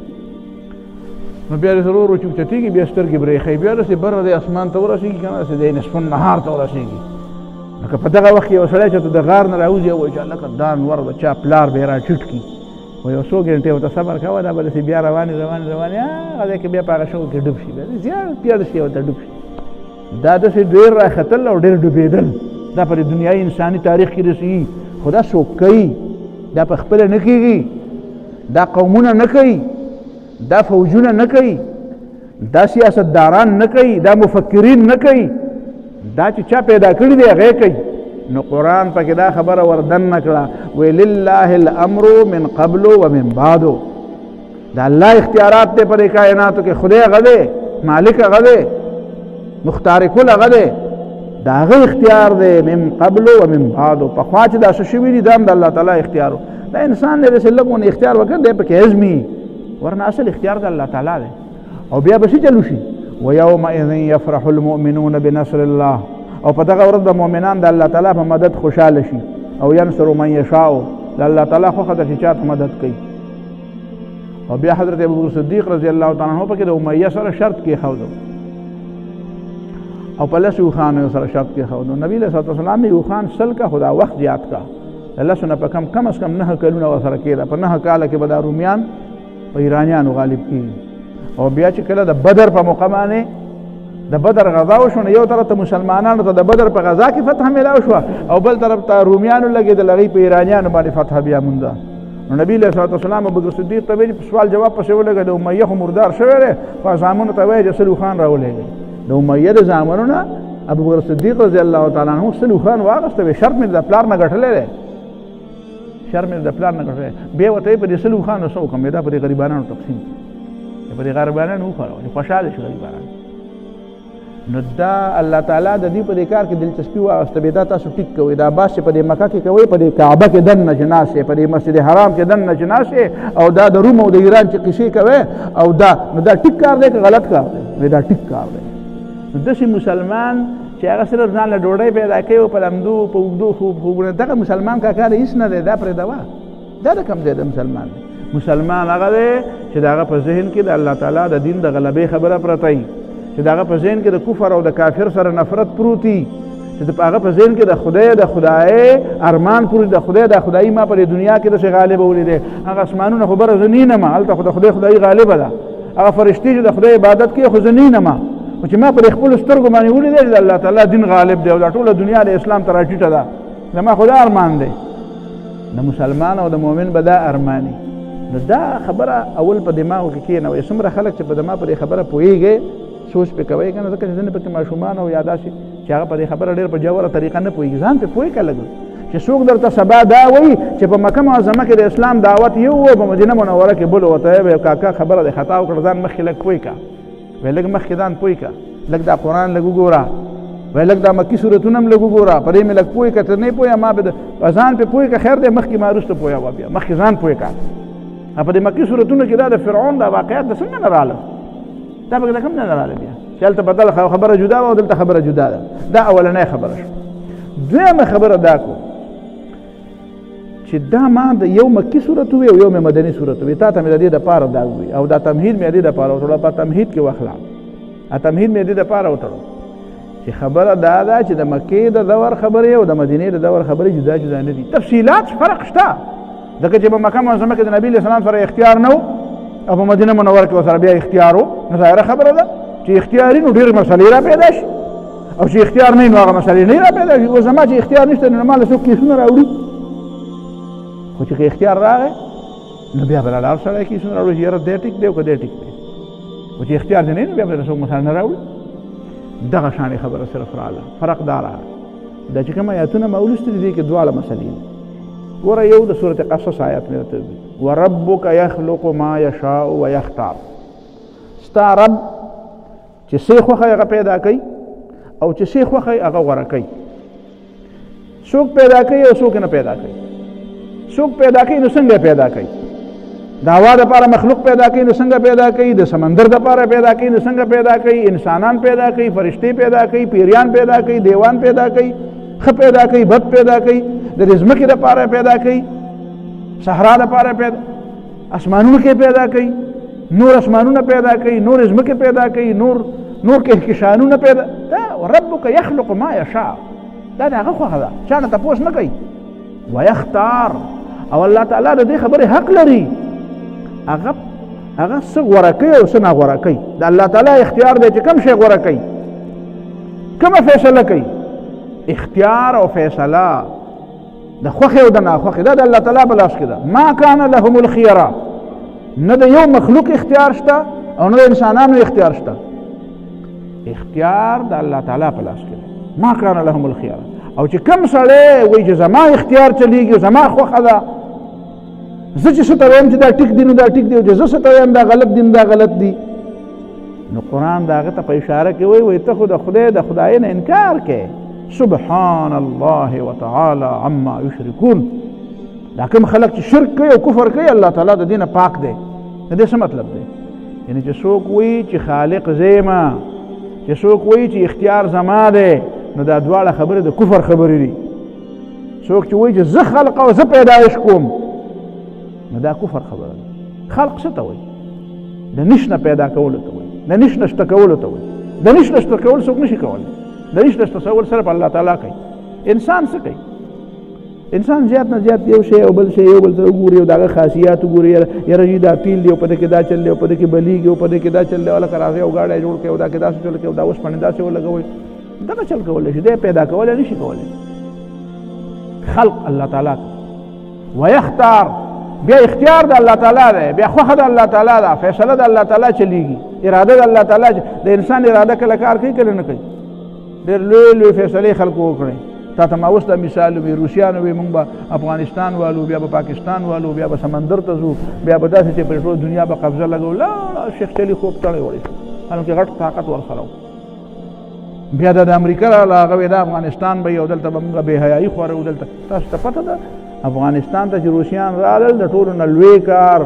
نو بیا داسې ورو ورو چوکچتېږي بیا سترګې برېښوي بیا داسې بره د اسمان ته ورسېږي که نه داسې د نصف النهار ته ورسېږي لکه په دغه وخت کې یو سړی چېرته د غار نه راوځي او وایي چې هلکه دا انور د چا پلار به یې راټیټ کړي و یو څو ګنټې ورته صبر کوه دا به داسې بیا روانې هغه ځای کې بیا په هغه شګو کې ډوب شي بیا زیات پیاده شي ورته ډوب شي دا داسې ډېر راختل او ډېر ډوبېدل دا په دنیایي انساني تاریخ کې رسېږي خو دا څوک کوي دا په خپله نه کېږي دا قومونه نه کوي دا فوجونه نه کوي دا سیاستداران نه کوي دا مفکرین نه کوي دا چې چا پیدا کړي دی هغه کوي نو قرآن پکې دا خبره وردن نکړه وی لله الامر من قبل ومن بعد دا الله اختیارات دی په کائناتو کې خدای هغه دی مالک هغه دی مختار کل هغه دی دا هغه اختیار دی من قبل ومن بعد په خوا چې دا څه شوي دي دا هم د الله تعالی اختیار دا انسان دی داسې لږ ونه اختیار وکړ دی پکې عزمي ورنه اصل اختیار د الله تعالی دی او بیا به څه چلو شي ویومئذ یفرح المؤمنون بنصر الله او په دغه ورځ د مؤمنان د الله تعالی په مدد خوشحاله شي او ینصر من یشاء د الله تعالی خوښه ده چې چاته مدد کوي او بیا حضرت ابوبکر صدیق رضی الله تعالی عنه پکې د امیه سره شرط کېښودو او په لسو اوښانو سره شرط کېښودو نبي علیه صلات وسلام یې اوښان سل کا خو دا وخت زیات کا د لسو نه په کم از کم 9 کلونه ورسره کېده په 9 کاله کې به دا رومیان په ایرانیانو غالب کېږي او بیا چې کله د بدر په موقع باندې د بدر غزا وشو نو یو طرف ته مسلمانانو ته د بدر په غزا کې فتح میلاو شوه او بل طرف ته رومیانو لګېدل هغوی په ایرانیانو باندې فتح بیا مونده نو نبي علیه صلات وسلام ابوبکر صدیق ته ویلي په سوال جواب پسې ولګه د امیه خو مردار شوی دی خو زامنو ته وایي چې سلو خان راولېږئ د امیه د زامنو نه ابوبکر صدیق رضی الله تعالی عنه سلو خان واغسته وی شرط مې د پلار نه ګټلی دی بیا ورته یې په دې سلو خانو څه وکړم دا په دې غریبانانو تقسیم کړي په دې غریبانانو وخوړو خوشحاله شي غریبانان نو دا الله تعالی د دې په دې کار کې دلچسپي واغسته بیا دا تاسو ټیک کوئ دا عباس چې په دې مکه کې کوئ په دې کعبه کې دننه چې ناست په دې مسجد حرام کې دننه چې ناست او دا د روم او د ایران چې قصې کوئ او دا نو دا ټیک کار دی که غلط کار دی دا ټیک کار دی نو داسې مسلمان چې هغه صرف ځان له ډوډۍ پیدا کوي او په لمدو په اوږدو خوبونه دغه مسلمان کاکا دی هېڅ نه دی دا پرېږدوه دا د کوم ځای د مسلمان هغه دی چې د هغه په ذهن کې د الله تعالی د دین د غلبې خبره پرته وي چې د هغه په ذهن کې د کفر او د کافر سره نفرت پروتي، چې د هغه په ذهن کې د خدای ارمان پروت، د خدای ما په دنیا کې داسې غالبه ولیدې. هغه اسمانونه خو بره زه نه یم، هلته خو د خدای غالبه ده. هغه فرشتې چې د خدای عبادت کوي خو زه نه یم، خو چې ما پر خپلو سترګو باندې ولیدې چې د الله تعالی دین غالب دی او دا ټوله دنیا د اسلام ته راټیټه ده. زما خو دا ارمان دی. د مسلمان او د مؤمن به دا ارماني. نو دا خبره اول په دماغو کې کښېنوئ. څومره خلک چې په دما په دې خبره پوهېږئ سوچ پې کوئ که نه، ځکه چې ځینې پکې ماشومان او یا داسې چې هغه په دې خبره ډېر په ژوره طریقه نه پوهېږي، ځان پې پوهې که لږ چې څوک درته سبا دا وایي چې په مکه معظمه کې د اسلام دعوت یو و، په مدینه منوره کې بل و، ته یې کاکا خبره د خطا وکړه، ځان مخکې لږ پوه که، وایي لږ مخکې ځان پوه که، لږ دا قرآن لږ وګوره، وایي لږ دا مکي صورتونه هم لږ وګوره، په دې مې لږ پوه که، ته نه پوهې ما به ځان پې پوه که، خیر دی مخکې ما وروسته پوهه وه، بیا مخکې ځان پوه که. په دې مکي صورتونو کې دا د فرعون دا واقعیت د څنګه نه راغله؟ دا پکې د کوم نه راغله بیا؟ چې هلته بدله خبره جدا وه او دلته خبره جدا ده. دا اولنۍ خبره شوه. دویمه خبره دا کو چې دا ما د یو مکي صورت وي او یو مې مدني صورت وي، تا ته مې د دې دپاره دا ووي او دا تمهید مې د دې دپاره وتړو. په تمهید کې وخلا تمهید مې د دې دپاره وتړو چې خبره دا ده چې د مکې د دور خبرې او د مدینې د دور خبرې جدا جدا نه دي. تفصیلات فرق شته، ځکه چې په مکه معظمه کې د نبي علیه السلام سره اختیار نه و او په مدینه منوره کې ورسره بیا اختیار و. نو ظاهره خبره ده چې اختیاري نو ډېرې مسلې را پیدا شي، او چې اختیار نه وي نو هغه مسلې نه را پیدا شي. اوس زما چې اختیار نشته نو ما له څوک کیسونه راوړي، خو چې اختیار راغی نو بیا به لاړ سړی کیسونه راوړي چې یاره دی ټیک دی او که دی ټیک دی، خو چې اختیار دې نه وي نو بیا به څوک مسله نه راوړي. دغه شانې خبره صرف راغله. فرق دا راغی دا چې کوم ایتونه ما ولوستي دي دې کې دواړه مسلې دي. ګوره یو د سورة قصص آیات مې درته وي، وربک یخلق ما یشاء ویختار. ستا رب چې څه خوښوي هغه پیدا کوي او چې څه خوښوي هغه غوره کوي. څوک پیدا کوي او څوک نه پیدا کوي. څوک پیدا کوي نو څنګه پیدا کوي؟ د هوا دپاره مخلوق پیدا کوي نو څنګه پیدا کوي؟ د سمندر دپاره پیدا کوي نو څنګه پیدا کوي؟ انسانان پیدا کوي، فرشتې پیدا کوي، پیریان پیدا کوي، دیوان پیدا کوي، ښه پیدا کوي، بد پیدا کوي، د دې ځمکې دپاره پیدا کوي، صحرا دپاره پیدا، اسمانونو کې پیدا کوي، نور اسمانونه پیدا کوي، نور ځمکې پیدا کوي، نور کهکشانونه پیدا. دا ربک یخلق ما یشاء، دا د هغه خوښه ده، چا نه تپوس نه کوي. ویختار، او الله تعالی د دې خبرې حق لري، هغه څه غوره کوي او څه ناغوره کوي. د الله تعالی اختیار دی چې کوم شی غوره کوي، کومه فیصله کوي. اختیار او فیصله د خوښې او د ناخوښې دا د الله تعالی په لاس کې ده. ما کان لهم الخیره، نه د یو مخلوق اختیار شته او نه د انسانانو اختیار شته. اختیار د الله تعالی په لاس کې ده. ما کان لهم الخیره. او چې کوم سړی وایي چې زما اختیار چلیږي او زما خوښه ده، زه چې څه ته وایم چې دا ټیک دی نو دا ټیک دی، او چې زه څه ته وایم دا غلط دی نو دا غلط دی، نو قرآن د هغه ته په اشاره کې وایي ته خو د خدای نه انکار کوې. سبحان الله وتعالى عما یشرکون. دا کوم خلک چې شرک کوي او کفر کوي الله تعالی د دې نه پاک دی. د دې څه مطلب دی؟ یعنی چې څوک وایي چې خالق زه یم، چې څوک وایي چې اختیار زما دی، نو دا دواړه خبرې د کفر خبرې دي. څوک چې وایي چې زه خلق او زه پیدایش کوم، نو دا کفر خبره ده. خلق څه ته وایي؟ د نش نه پیدا کولو ته وایي، د نش نه شته کولو ته وایي. د نش نه شته کول څوک نشي کولی. د نش نه تصور صرف الله تعالی کوي. انسان څه کوي؟ انسان زیات نه زیات یو شی او بل شی یو بل ته وګوري او د هغه خاصیات وګوري، یاره دا تیل دی او په دې کې دا چل دی او په دې کې بلیږي او په دې کې دا چل دی، لکه راځي او ګاډی جوړ کړي او دا کې داسې چل کړي او دا اوسپنې داسې ولګوئ. دغه چل کولی شي، دی پیدا کولی نه شي کولی. خلق الله تعالی کوي. ویختار، بیا اختیار د الله تعالی دی، بیا خوښه د الله تعالی ده، فیصله د الله تعالی چلیږي، اراده د الله تعالی. د انسان اراده کله کار کوي کله نه کوي. ډېر لوی لوی فیصلې خلکو وکړي. تا ته ما اوس دا مثال وي، روسیانو وي موږ به افغانستان والو، بیا به پاکستان والو، بیا به سمندر ته ځو، بیا به داسې چې پر ټول دنیا به قبضه لګو. لا شیخ چلي خوب تړی وړی شو، هلکې غټ طاقت ورسره و. بیا د امریکا راغله، هغه وایي دا افغانستان به او دلته به موږ بې حیایي خورو. دلته تاسو ته پته ده افغانستان ته چې روسیان راغلل، د ټولو نه لوی کار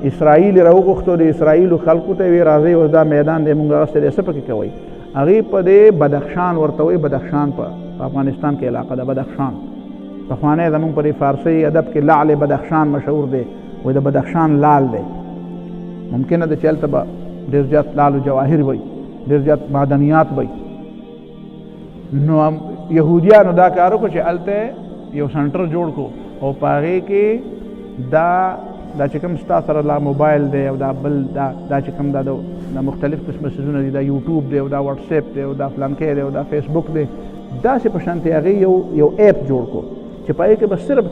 اسرائیل یې راوغوښتو. د اسرائیلو خلکو ته یې ویې راځئ اوس دا میدان دی موږ اخیستی دی، څه پکې کوئ؟ هغې په دې بدخشان ورته وایي، بدخشان په افغانستان کې علاقه ده. بدخشان پخوانی زمونږ په دې فارسي ادب کې لعل بدخشان مشهور دی، وایي د بدخشان لال دی. ممکنه ده چې هلته به ډېر زیات لال و جواهر وایي، ډېر زیات معدنیات وي. نو یهودیانو دا کار وکړو چې هلته یو سنټر جوړ کړو او په هغې کې دا چې کوم ستا سره لا موبایل دی او دا بل دا چې کوم دا مختلف قسمه څیزونه دي، دا یوټیوب دی او دا واټساپ دی او دا فلانکی دی او دا فیسبوک دی، داسې په شانتې هغې یو ایپ جوړ کړو چې په هغې کې به صرف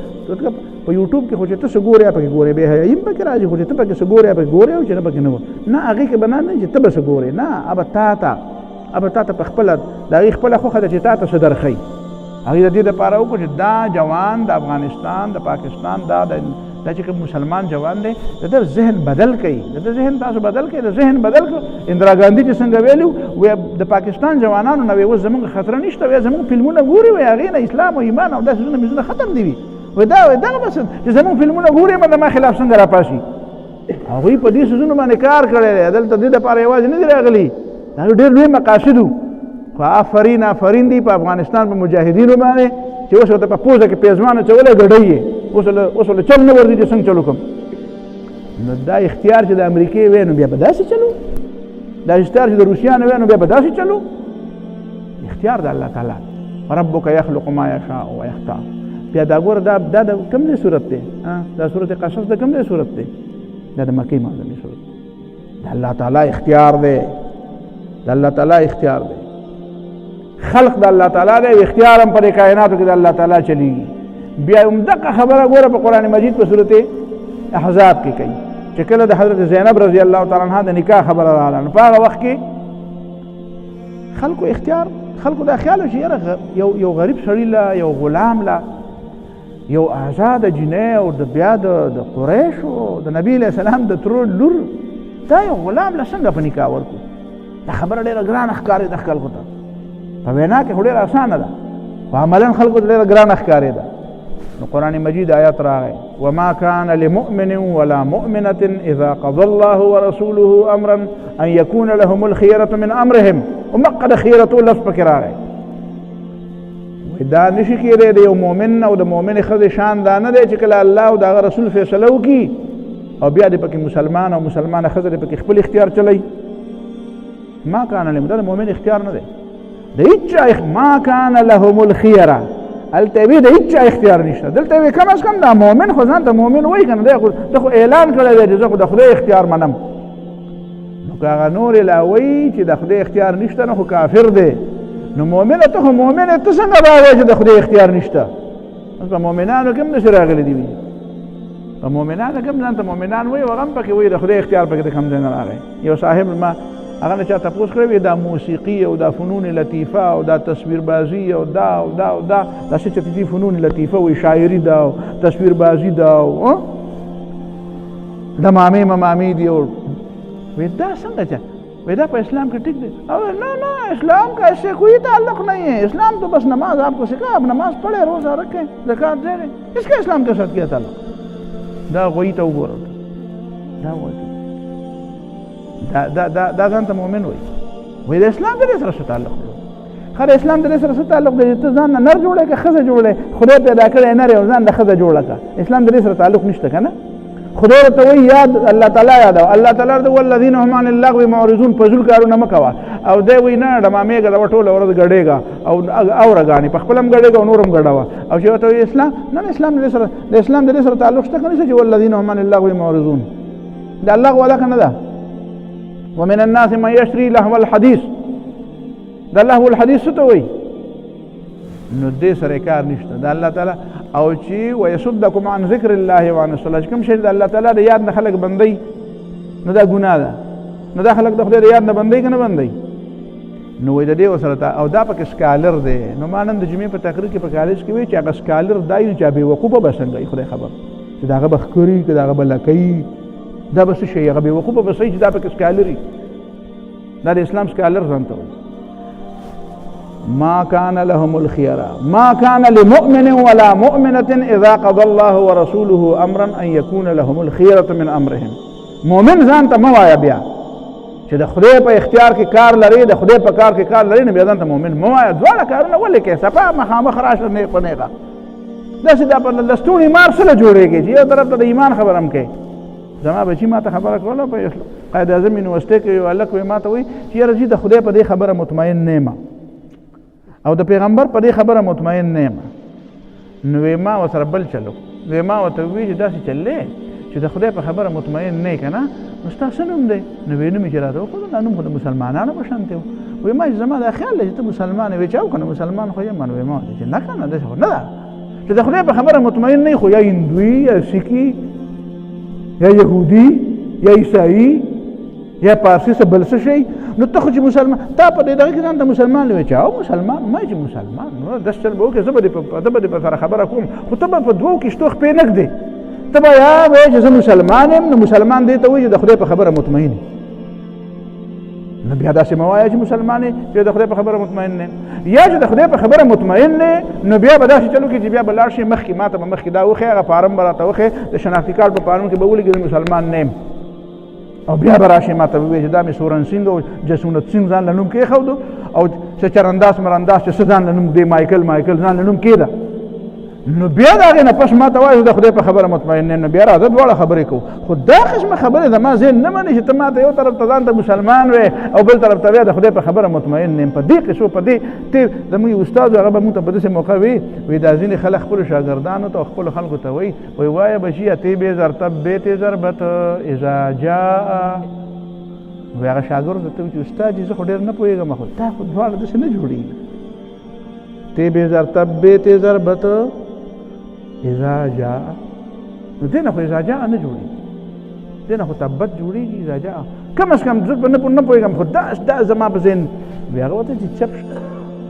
په یوټیوب کې خو چې ته څه ګورې پکې ګورې، بې حیایي هم پکې راځي، خو چې ته پکې څه ګورې پکې ګورې او چې نه پکې نه وه نه، هغې کې به نه چې ته به څه ګورې، نه هغه تا ته په خپله د هغې خپله خوښه ده چې تا ته څه درښیي. هغې د دې دپاره وکړو چې دا جوان د افغانستان د پاکستان دا چې کوم مسلمان جوان دی د ده ذهن بدل کوي، د ده ذهن تاسو بدل کوي، د ذهن بدل کړو. اندرا ګاندي چې څنګه ویلي وی د پاکستان جوانانو نه وی اوس زموږ خطره نشته، وی زموږ فلمونه ګوري، وی هغې نه اسلام او ایمان او داسې څیزونه میزونه ختم دي وي، وی دغه بس چې زموږ فلمونه ګوري به د ما خلاف څنګه راپاشي. هغوی په دې څیزونو باندې کار کړی دی، دلته دې دپاره یوازې نه دي راغلي، دا ډېر لوی مقاصد وو. خو آفرین دي په افغانستان په مجاهدینو باندې چې اوس ورته په پوزه کې پیزمان اچولی ګډی یې اوس له چل نه ورځي چې څنګه چلو کوم. نو دا اختیار چې د امریکې وی نو بیا به داسې چلو، دا اختیار چې د روسیانو وی نو بیا به داسې چلو. اختیار د الله تعالی، ربک یخلق ما یشاء و یختار. بیا دا ګوره دا د کوم دی صورت دی؟ دا صورت قصص د کوم دی صورت دی؟ دا د مکې معظمې صورت دی. د الله تعالی اختیار دی، د الله تعالی اختیار دی. خلق د الله تعالی دی، اختیار هم په کائناتو کې د الله تعالی چلیږي. بیا همدغه خبره ګوره په قرآن مجید په صورت احزاب کې کوي چې کله د حضرت زینب رضی الله تعالی عنها د نکاح خبره راغله، نو په هغه وخت کې خلکو اختیار، خلکو دا خیال و چې یاره یو غریب سړي له یو غلام له یو آزاده جنۍ او بیا د قریشو د نبي علیه السلام د ترور لور دا یو غلام له څنګه په نکاح ورکړو؟ دا خبره ډېره ګرانه ښکارېده خلکو ته. په وینا کې خو ډېره اسانه ده، په عملا خلکو ته ډېره ګرانه ښکارېده. نو قرآن مجید آیات راغی وما كان لمؤمن ولا مؤمنة اذا قضى الله ورسوله امرا ان يكون لهم الخيرة من امرهم. ومقد خيرته لفظ پکې راغی، دا نشي کېدی د یو مؤمن او د مؤمن ښځې شان دا نه دی چې کله الله او د هغه رسول فیصله وکړي او بیا دې پکې مسلمان او مسلمانه ښځه دې پکې خپل اختیار چلی. ما كان لهم، دا د مؤمن اختیار نه دی، د هیچ ما كان لهم الخيرة. هلته وی د هیچ اختیار نشته، دلته وی کم از کم دا مؤمن خو ځان ته مؤمن وایي که نه، ده خو اعلان کړی دی چې زه خو د خدای اختیار منم. نو که هغه نور لا وایي چې د خدای اختیار نشته نو خو کافر دی. نو مؤمنه ته خو مؤمنه ته څنګه به وایې چې د خدای اختیار نشته؟ اوس په مؤمنانو کې هم داسې راغلي دي، په مؤمنانو کې هم ځان ته مؤمنان وایي، هغه هم پکې وایي د خدای اختیار پکې د کوم ځای نه راغی. یو صاحب ما هغه نه چا تپوس کړی وي دا موسیقي او دا فنون لطیفه او دا تصویربازي او دا داسې چې دي فنون لطیفه وي، شاعري ده او تصویربازي ده او دمامې ممامې دي او وی دا څنګه چې وی دا په اسلام کې ٹھیک دی؟ نه اسلام کا اس سے کوئی تعلق نہیں ہے، اسلام تو بس نماز آپ کو سکھا، آپ نماز پڑھے، روزہ رکھیں، زکات دے رہے، اس کا اسلام کے ساتھ کیا تعلق؟ دا غوی ته وګوره، دا وایي دا ځان ته مؤمن وایي د اسلام د دې سره څه تعلق دی؟ خیر اسلام د دې سره څه تعلق دی؟ ته ځان نه نر جوړی که ښځه جوړی، خدای پیدا کړی نر او ځان د ښځه جوړه که، اسلام د دې سره تعلق نشته که نه؟ خدای ورته وایي یاد الله تعالی یادوه، الله تعالی ورته والذین هم عن اللغو معرضون، فضول کارونه مه کوه. او دی وایي نه ډمامېږه دغه ټوله ورځ ګډېږه او اوره ګانې په خپله هم ګډېږه او نور هم ګډوه. او چې ورته وایي اسلام نه، اسلام د اسلام د دې سره تعلق شته که نشته چې والذین هم عن اللغو معرضون؟ د اللغو والا که نه ده؟ ومن الناس من يشتري لهو الحديث، دا لهو الحديث څه ته وایي؟ نو دې سره کار نشته د الله تعالی. او چې ويصدكم عن ذکر الله وعن الصلاة، کوم شی د الله تعالی د یاد نه خلک بندوي نو دا ګناه ده. نو دا خلک د خدای د یاد نه بندوي که نه بندوي؟ نو وایي د دې ورسره او دا پکې سکالر دی. نو ما نن د جمعې په تقریر کې په کالج کې وایي چې هغه سکالر دا یو چې بېوقوفه به څنګه وي، خدای خبر چې د هغه به ښکري که د هغه به لکوي، دا به څه شي؟ هغه بېوقوفه به صحیح چې دا پکې سکالري، دا د اسلام سکالر ځان ته وایي. ما كان لهم الخيرة ما كان لمؤمن ولا مؤمنة إذا قضى الله ورسوله أمرا أن يكون لهم الخيرة من أمرهم. مؤمن ځان ته مه وایه بیا چې د خدای په اختیار کې کار لري، د خدای په کار کې کار لري، نو بیا ځان ته مؤمن مه وایه. دواړه کارونه ولې کوې؟ سپا مخامخ راشه نیغ په نیغه، داسې دا په لستوڼي مار سره جوړېږي چې یو طرف ته د ایمان خبره هم کوي. زما بچي ما ته خبره کوله په قائد اعظم یونیورسټۍ کې یو هلک ما ته وایي چې یاره زه د خدای په دې خبره مطمئن نه یم او د پیغمبر په دې خبره مطمئن نه یم. نو ما ورسره بل چلو ما ورته وویل چې داسې چل دی چې د خدای په خبره مطمئن نه یې که نه نو ستا څه نوم دی؟ نو ویې نوم یې چې راته وښودل دا نوم خو د مسلمانانو په شانتې و. وایي ما چې زما دا خیال دی چې ته مسلمان یې. وایي چې او که نه مسلمان خو یم. نو وایي ما ورته چې نه که نه داسې خو نه ده چې د خدای په خبره مطمئن نه یې خو یا هندوي یا سیکي یا یهودي یا عیسایي یا پارسي څه بل څه شی. نو ته خو چې مسلمان تا په دې دغه کې ځان ته مسلمان وایي چې او مسلمان ما چې مسلمان نو داسې چل به وکړې زه به دې په سره خبره کوم خو ته به په دوو کې شتو خپې نه ږدې. ته به یا وایې چې زه مسلمان یم نو مسلمان دې ته وایي چې د خدای په خبره مطمئن یې. نو بیا داسې مه وایه چې مسلمان یې چې د خدای په خبره مطمئن نه یا چې د خدای په خبره مطمئن نه نو بیا به داسې چلو کې چې بیا به لاړ شي مخکې ما ته به مخکې دا وښیې هغه فارم به راته وښیې د شناختي کارډ په فارم کې به ولیکې زه مسلمان نه یم او بیا به راشي ما ته به وایي چې دا مې سورن سینګ او جسونت سینګ ځان له نوم کېښودو او چې چرنداس مرنداس چې څه ځان له نوم دی مایکل ځان له نوم کېده. نو بیا د هغې نه پس ما ته وایي د خدای په خبره مطمئن نه. نو بیا راځه دواړه خبرې کوو خو دا قسمه خبرې زما ذهن نه مني چې ته ما ته یو طرف ته ځان ته مسلمان وې او بل طرف ته بیا د خدای په خبره مطمئن نه یم. په دې قصو په دې ته زموږ یو استاد هغه به مونږ ته په داسې موقع وایي دا ځینې خلک خپلو شاګردانو ته او خپلو خلکو ته وایي وایه بچي اتې بې ضرطب بیت ضربت اذا جاء. وایي هغه شاګرد ته وایي چې استاد زه خو ډېر نه پوهېږم خو تا خو دواړه داسې نه جوړېږي. تی بې ضرطب بیت ضربت اذا جاء نو دې نه خو اذا جاء نه جوړېږي دې نه خو تبت جوړېږي اذا جاء کم از کم زه نه پوهېږم خو دا زما په ذهن وایي هغه ورته چې چپ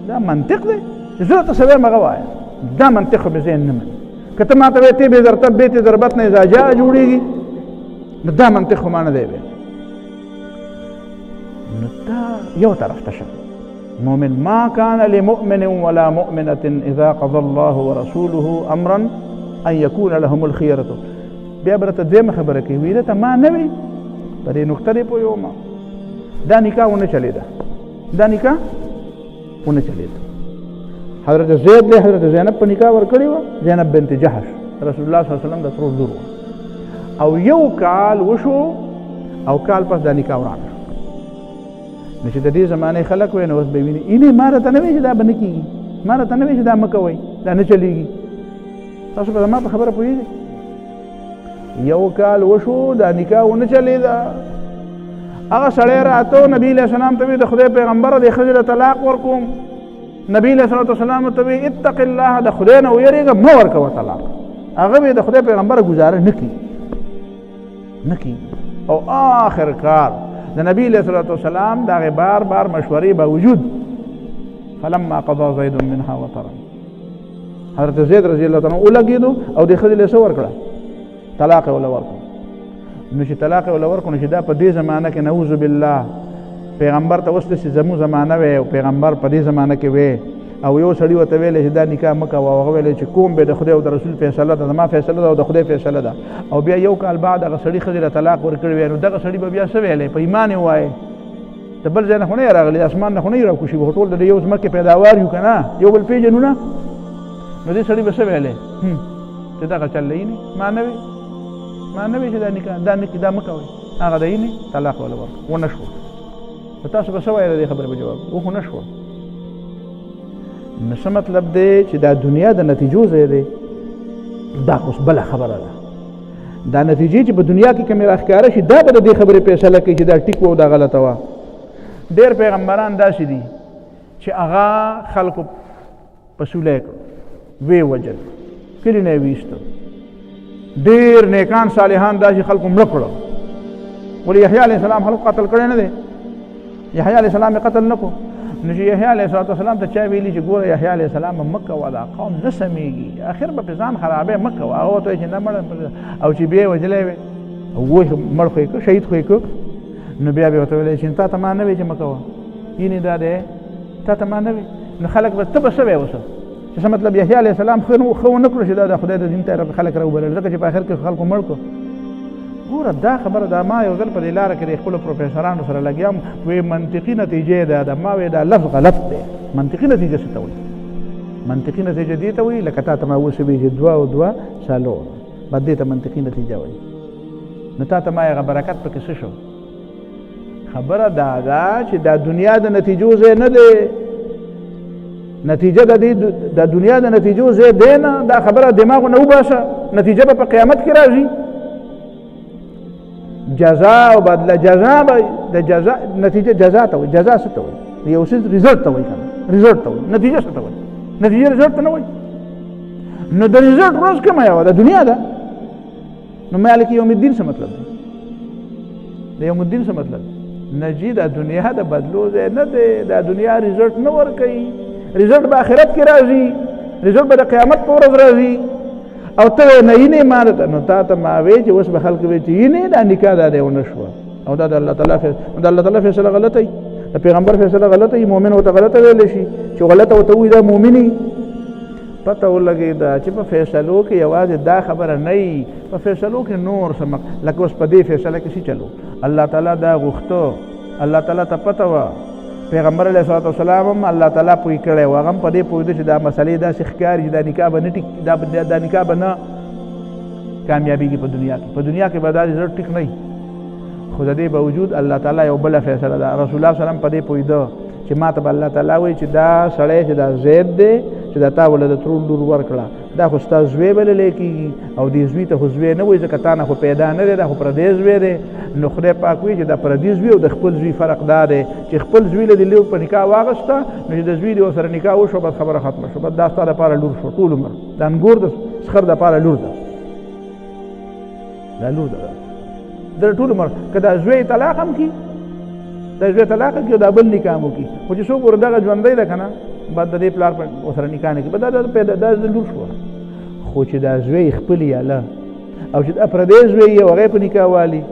دا منطق دی چې زه درته څه وایم هغه وایه دا منطق خو مې ذهن نه مني. که ته ما ته وایې تی بې ضرطب بیت ضربت نه اذا جاء جوړېږي نو دا منطق خو ما نه دی ویلی. نو دا یو طرف ته شه مؤمن ما كان لمؤمن ولا مؤمنة إذا قضى الله ورسوله أمرا أن يكون لهم الخيرة. بیا برته دویمه خبره کوي وایي دته ما نه وي په دې نقطه دې پوهېږم دا نکاح ونه چلېده دا نکاح ونه چلېده. حضرت زید له حضرت زینب په نکاح ورکړې وه زینب بنت جحش رسول الله صلی الله علیه وسلم د ترور لور وه او یو کال وشو او کال پس دا نکاح ورانه نو چې د دې زمانې خلک وایي نو اوس به ویني اینې ما راته نه وایي چې دا به نه کېږي ما راته نه وایي چې دا مه کوئ دا نه چلېږي. تاسو به زما په خبره پوهېږئ. یو کال وشو دا نکاح ونه چلېده. هغه سړی راته نبي علیه السلام ته وایي د خدای پیغمبره دې ښځې له طلاق ورکوم. نبي علیه الصلوة والسلام ته وایي اتق الله د خدای نه ویرېږه مه ورکوه طلاق. هغه به د خدای پیغمبره ګزاره نه کېږي او آخر کار د نبی علیه الصلوة والسلام د هغې بار مشورې باوجود فلما قضا زید منها وطرا حضرت زید رضی الله تعالی ولګېدو او دې ښځې له څه ورکړه طلاق یې وله ورکړو. نو چې طلاق یې وله ورکړو نو چې دا په دې زمانه کې نعوذ بالله پیغمبر ته اوس داسې زموږ زمانه وی او پیغمبر په دې زمانه کې وی او یو سړي ورته ویلی چې دا نکاح مه کوه او هغه ویلی چې کوم به د خدای او د رسول فیصله ده زما فیصله ده او د خدای فیصله ده او بیا یو کال بعد هغه سړي ښځې له طلاق ورکړی وی نو دغه سړي به بیا څه ویلی په ایمان یې ووایې د بل ځای نه خو نه یې راغلی اسمان نه خو نه یې راکوشي به ټول د یو ځمکې پیداوار یو که نه یو بل پېژنو نه نو دې سړي به څه ویلی چې دغه چل له ما نه وی چې دا نکاح دا مه کوئ هغه د طلاق وله ورکړه ونه شوه. نو تاسو به څه وایې د دې خبرې په جواب خو نه شوه. نو څه مطلب دی چې دا دنیا د نتیجو ځای دی دا اوس بله خبره ده. دا نتیجې چې په دنیا کې کومې راښکاره شي دا به د دې خبرې فیصله کوي چې دا ټیک وه او دا غلطه وه. ډېر پیغمبران داسې دي چې هغه خلکو پسولی کړو ویې وجل کلي نه یې ویسته. ډېر نیکان صالحان داسې خلکو مړه کړو. ولې یحیی علیه السلام خلکو قتل کړی نه دی یحیی علیه السلام یې قتل نه کړو. نو چې یحیی علیه السلام ته چا ویلي چې ګوره یحیی علیه السلام مه کوه دا قوم نه سمیږي اخر به پې ځان خرابی مه کوه هغه ورته وایي چې نه مړ او چې بیا یې وژلی وی وایي مړ خو یې کړ شهید خو یې کړ. نو بیا به ورته ویلی چې تا ته ما نه وی چې مه کوه یعنې دا دی تا ته ما نه وی نو خلک به ته به څه وی اوسه چې څه مطلب یحیی علیه السلام ښه ونه کړو چې دا د خدای د دین طرف خلک راوبلل ځکه چې په اخر کې خلکو مړ کړو. ګوره دا خبره دا ما یو ځل په دې لاره کې د خپلو پروفیسرانو سره لګیا وی منطقي نتیجې ده ما وی دا لفظ غلط دی. منطقي نتیجه څه ته وایي؟ منطقي نتیجه دې ته وایي لکه تا ته ما اوس وایي چې 2 او 2 څلور بعد دې ته منطقي نتیجه وایي. نو تا ته ما هغه برکت پکې څه شو خبره دا ده چې دا دنیا د نتیجو ځای نه دی، نتیجه د دنیا د نتیجو ځای دی نه. دا خبره دماغو نه وباسه، نتیجه به په قیامت کې راځي. جزا او بدله، جزا به د جزا نتیجه جزا ته وایي. جزا څه ته وایي؟ یو څه ریزلټ ته وایي، کنه ریزلټ ته وایي. نتیجه څه ته وایي؟ نتیجه ریزلټ ته نه وایي. نو د ریزلټ ورځ کومه یوه د دنیا ده. نو مالک یوم الدین څه مطلب دی؟ د یوم الدین څه مطلب دی؟ نجی د دنیا د بدلو ځای نه دی. د دنیا ریزلټ نه ورکوي، ریزلټ به آخرت کې راځي، ریزلټ به د قیامت په ورځ راځي. او ته نه یې نه مانته، نو تا ته ما وی چې اوس به خلک وی چې یې نه دا نکاح دا دی ونه شوه، او دا د الله تعالی فیصله غلطه وي، د پیغمبر فیصله غلطه وي. مؤمن ورته غلطه ویلی شي چې غلطه ورته وایي دا مؤمني. پته ولګېده چې په فیصلو کې یوازې دا خبره نه وي، په فیصلو کې نور څه لکه اوس په دې فیصله کې څه چلو. الله تعالی دا غوښته، الله تعالی ته پته وه، پیغمبر علیه الصلاة والسلام هم الله تعالی پوی کړی و، هغه هم په دې پوهېده چې دا مسلې داسې ښکاري چې دا نکاح به نه دا نکاح به نه کامیابېږي په دنیا کې. په دنیا کې به دا ریزلټ ټیک نه وي، خو د دې باوجود الله تعالی یو بله فیصله ده. رسول الله صلی په دې پوهېده چې ما ته به الله تعالی وایي چې دا سړی چې دا زید دی چې دا تا ولې د ترور لور ورکړه، دا خو ستا زوی بللی کېږي، او دې زوی ته خو زوی نه وایي ځکه تا نه خو پیدا نه دی، دا خو پردی زوی دی. نو خدای پاک وایي چې دا پردي زوی او د خپل زوی فرق دا دی چې خپل زوی له دې لور په نکاح واغسته، نو چې د زوی د ورسره نکاح وشو بس خبره ختمه شو، بس دا ستا دپاره لور شو ټول عمر. د انګور د سخر دپاره لور ده، دا لور ده د ټول عمر. که دا زوی طلاق هم کړي، دا زوی طلاق کړي او دا بل نکاح هم وکړي، خو چې څوک وردغه ژوندی ده که نه بعد د دې پلار ورسره نکاح نه کړي، دا د لور شوه. خو چې دا زوی خپل یاله او چې دا پردی زوی یې هغه په نکاح والي،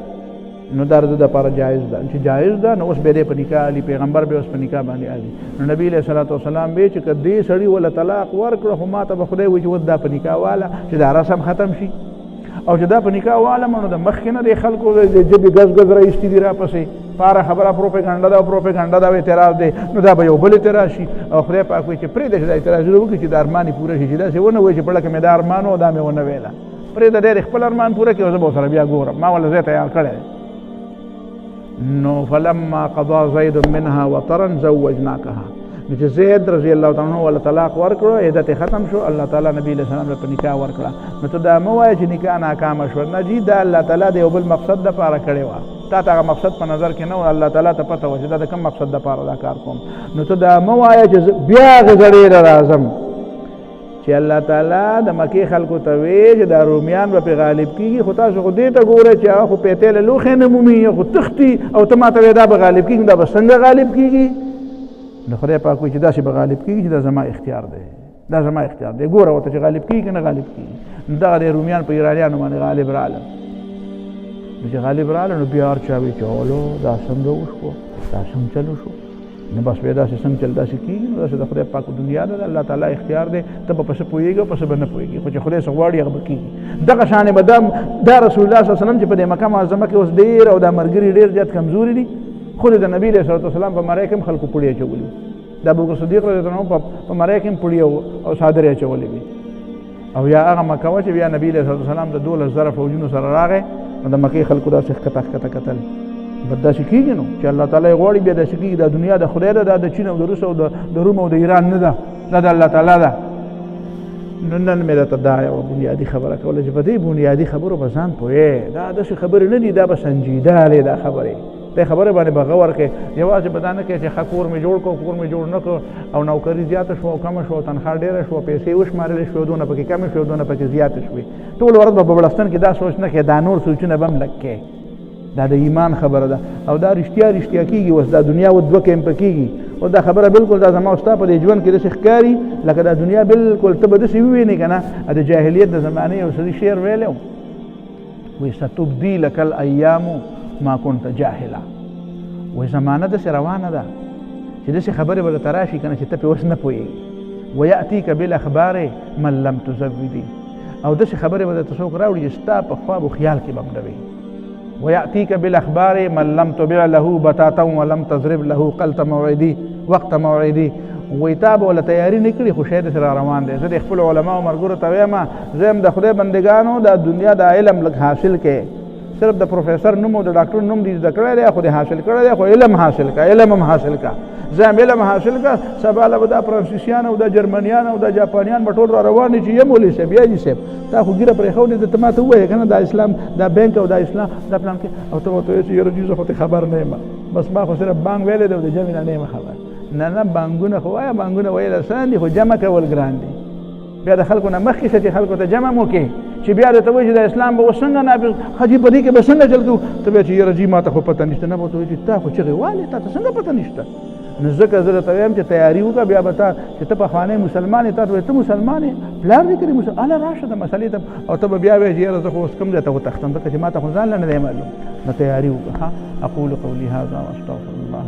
نو دا د دپاره جایز ده. چې جایز ده نو اوس به دې په نکاح علي، پیغمبر به اوس په نکاح باندې علي. نو نبي علیه الصلاة والسلام به چې که دې سړي وله طلاق ورکړه، خو ما ته به خدای وایي چې اوس دا په نکاح واله چې دا رسم ختم شي، او چې دا په نکاح واله نو د مخکې نه د خلکو د ژبې ګز ګز رایستي دي راپسې پاره خبره پروپیګنډا ده او پروپیګنډا دا اعتراض دی، نو دا به یو بل اعتراض شي. او خدای پاک وایي چې پرېږده چې دا اعتراضونه وکړي چې د ارمان یې پوره شي، چې داسې ونه وایي چې پړه کې مې دا ارمان و دا مې ونه ویله. پرېږده دی د خپل ارمان پوره کړي او زه به ورسره بیا ګورم، ما ولې ځای تیار کړی. نو فلما قضا زید منها وطرا زوجناکها، نو چې زید رضی الله تعالی عنه ول طلاق ورکړو، عدت ختم شو، الله تعالی نبی علیہ السلام په نکاح ورکړه. نو ته دا مه وایه چې نکاح ناکامه شو، نه جی دا الله تعالی د یو بل مقصد دپاره کړې وه، تا ته هغه مقصد په نظر کې نه و، الله تعالی ته پته وه چې دا د کوم مقصد دپاره دا کار کوم. نو ته دا مه وایه چې بیا هغې زړې له راځم چې الله تعالی د مکې خلکو ته وی چې دا رومیان به پرې غالب کېږي، خو تاسو خو دې ته ګورئ چې هغه خو پیتې له لوښې نه مومي، خو تښتي، او ته ما ته وایې دا به غالب کېږي، دا به څنګه غالب کېږي؟ نو خدای پاک وایي چې داسې به غالب کېږي چې دا زما اختیار دی، دا زما اختیار دی، ګوره ورته چې غالب کېږي که نه غالب کېږي. نو دغه د رومیان په ایرانیانو باندې غالب راغله. نو چې غالب راغله نو بیا هر چا وایي چې اولو دا څنګه وشو، دا څنګه چلو شو. نو بس بیا داسې څنګه چل داسې کېږي، نو داسې د خدای پاک دنیا ده، الله تعالی اختیار دی، ته به پسې پوهېږي او پسې به نه پوهېږي، خو چې خدای څه غواړي هغه به کېږي. دغه شانې به دا رسول الله صلی الله علیه وسلم چې په دې مکه معظمه کې اوس ډېر او دا ملګري ډېر زیات کمزوري دي، خو د نبي علیه الصلاة والسلام په مرۍ کې هم خلکو پوړې اچولي، د ابوبکر صدیق رضی الله عنه په مرۍ کې هم پوړې او څادرې اچولې وي. او یا هغه مکه وه چې بیا نبي علیه الصلاة والسلام د 12,000 فوجونو سره راغی، نو د مکې خلکو داسې ښکته ښکته کتل. بس داسې کېږي نو چې الله تعالی غواړي بیا داسې کېږي. دا دنیا د خدای ده، دا د چین او د روس او د روم او د ایران نه ده، دا د الله تعالی ده. نو نن مې درته دا یوه بنیادي خبره کوله چې په دې بنیادي خبرو به ځان پوهې، دا داسې خبرې نه دي، دا به سنجیده دی دا خبرې، دې خبرې باندې به غور کوې، یوازې به دا نه کوې چې ښه کور مې جوړ کړو، کور مې جوړ نه کړو، او نوکري زیاته شوه او کمه شوه، تنخوا ډېره شوه، پیسې وشمارلې شوې، دونه پکې کمې شوې، دونه پکې زیاتې شوې، ټول ورځ به په بړستن کې دا سوچ نه کوې، دا نور سوچونه به هم لږ کوې. دا د ایمان خبره ده، او دا رښتیا کېږي. اوس دا دنیا و دوه کیمپه کېږي، او دا خبره بالکل دا زما او ستا په دې ژوند کې داسې ښکاري لکه دا دنیا بالکل ته به داسې ووینې که نه. د جاهلیت د زمانې یو سړي شعر ویلی و، وایي ستبدي لک الایام ما کنت جاهلا، وایي زمانه داسې روانه ده چې داسې خبرې به درته راشي که نه چې ته پرې اوس نه پوهېږي. ویأتیک بالاخبار من لم تزودي، او داسې خبرې به درته څوک راوړي چې ستا په خواب و خیال کې به هم نه وي. ويأتيك بالأخبار من لم تبع له بتاتا ولم تضرب له قلت موعدي وقت موعدي، وایي تا به وله تیاري نه کړي خو شی داسې را روان دی. زه د خپلو علماو ملګرو ته وایم، زه یم د خدای بندګانو دا دنیا دا علم لږ حاصل کړې، صرف د پروفیسر نوم او د ډاکټر نوم دې زده کړی دی خو دې حاصل کړی دی خو علم حاصل کا علم هم حاصل کا زم علم حاصل کا سبا له د فرانسیسیان او د جرمنیان او د جاپانیان په ټول را روان دي چې یې مولوي صاحب یا جي صاحب تا خو ګیره پرې خو دې ته ماته ووایې که نه دا اسلام دا بینک او دا اسلام دا پلان کې او ته ورته وایې چې یاره جي زه خو ته خبر نه یم بس ما خو صرف بانک ویلی دی او د جمع نه یم خبر نه بانکونه خو وایه بانکونه ویل اسان دي خو جمع کول ګران دي بیا د خلکو نه مخکې شه چې خلکو ته جمع مو کې چې بیا درته وایي چې د اسلام به اوس څنګه نافظ ښه جي په دې کې به څنګه چل کوو ته بیا چې یاره جي ما ته خو پته نشته نه به ورته وایي چې تا خو چغې والې تا ته څنګه پته نشته نو ځکه زه درته وایم چې تیاري وکړه بیا به تا چې ته پخوانی مسلمان یې تا ته وایي ته مسلمان یې پلار دې کړي هله راشه د مسلې ته او ته به بیا وایې چې یاره زه خو اوس کوم ځای ته وتښتم ځکه چې ما ته خو ځان له نه دی معلوم نو تیاري وکړه. اقول قولي هذا واستغفر الله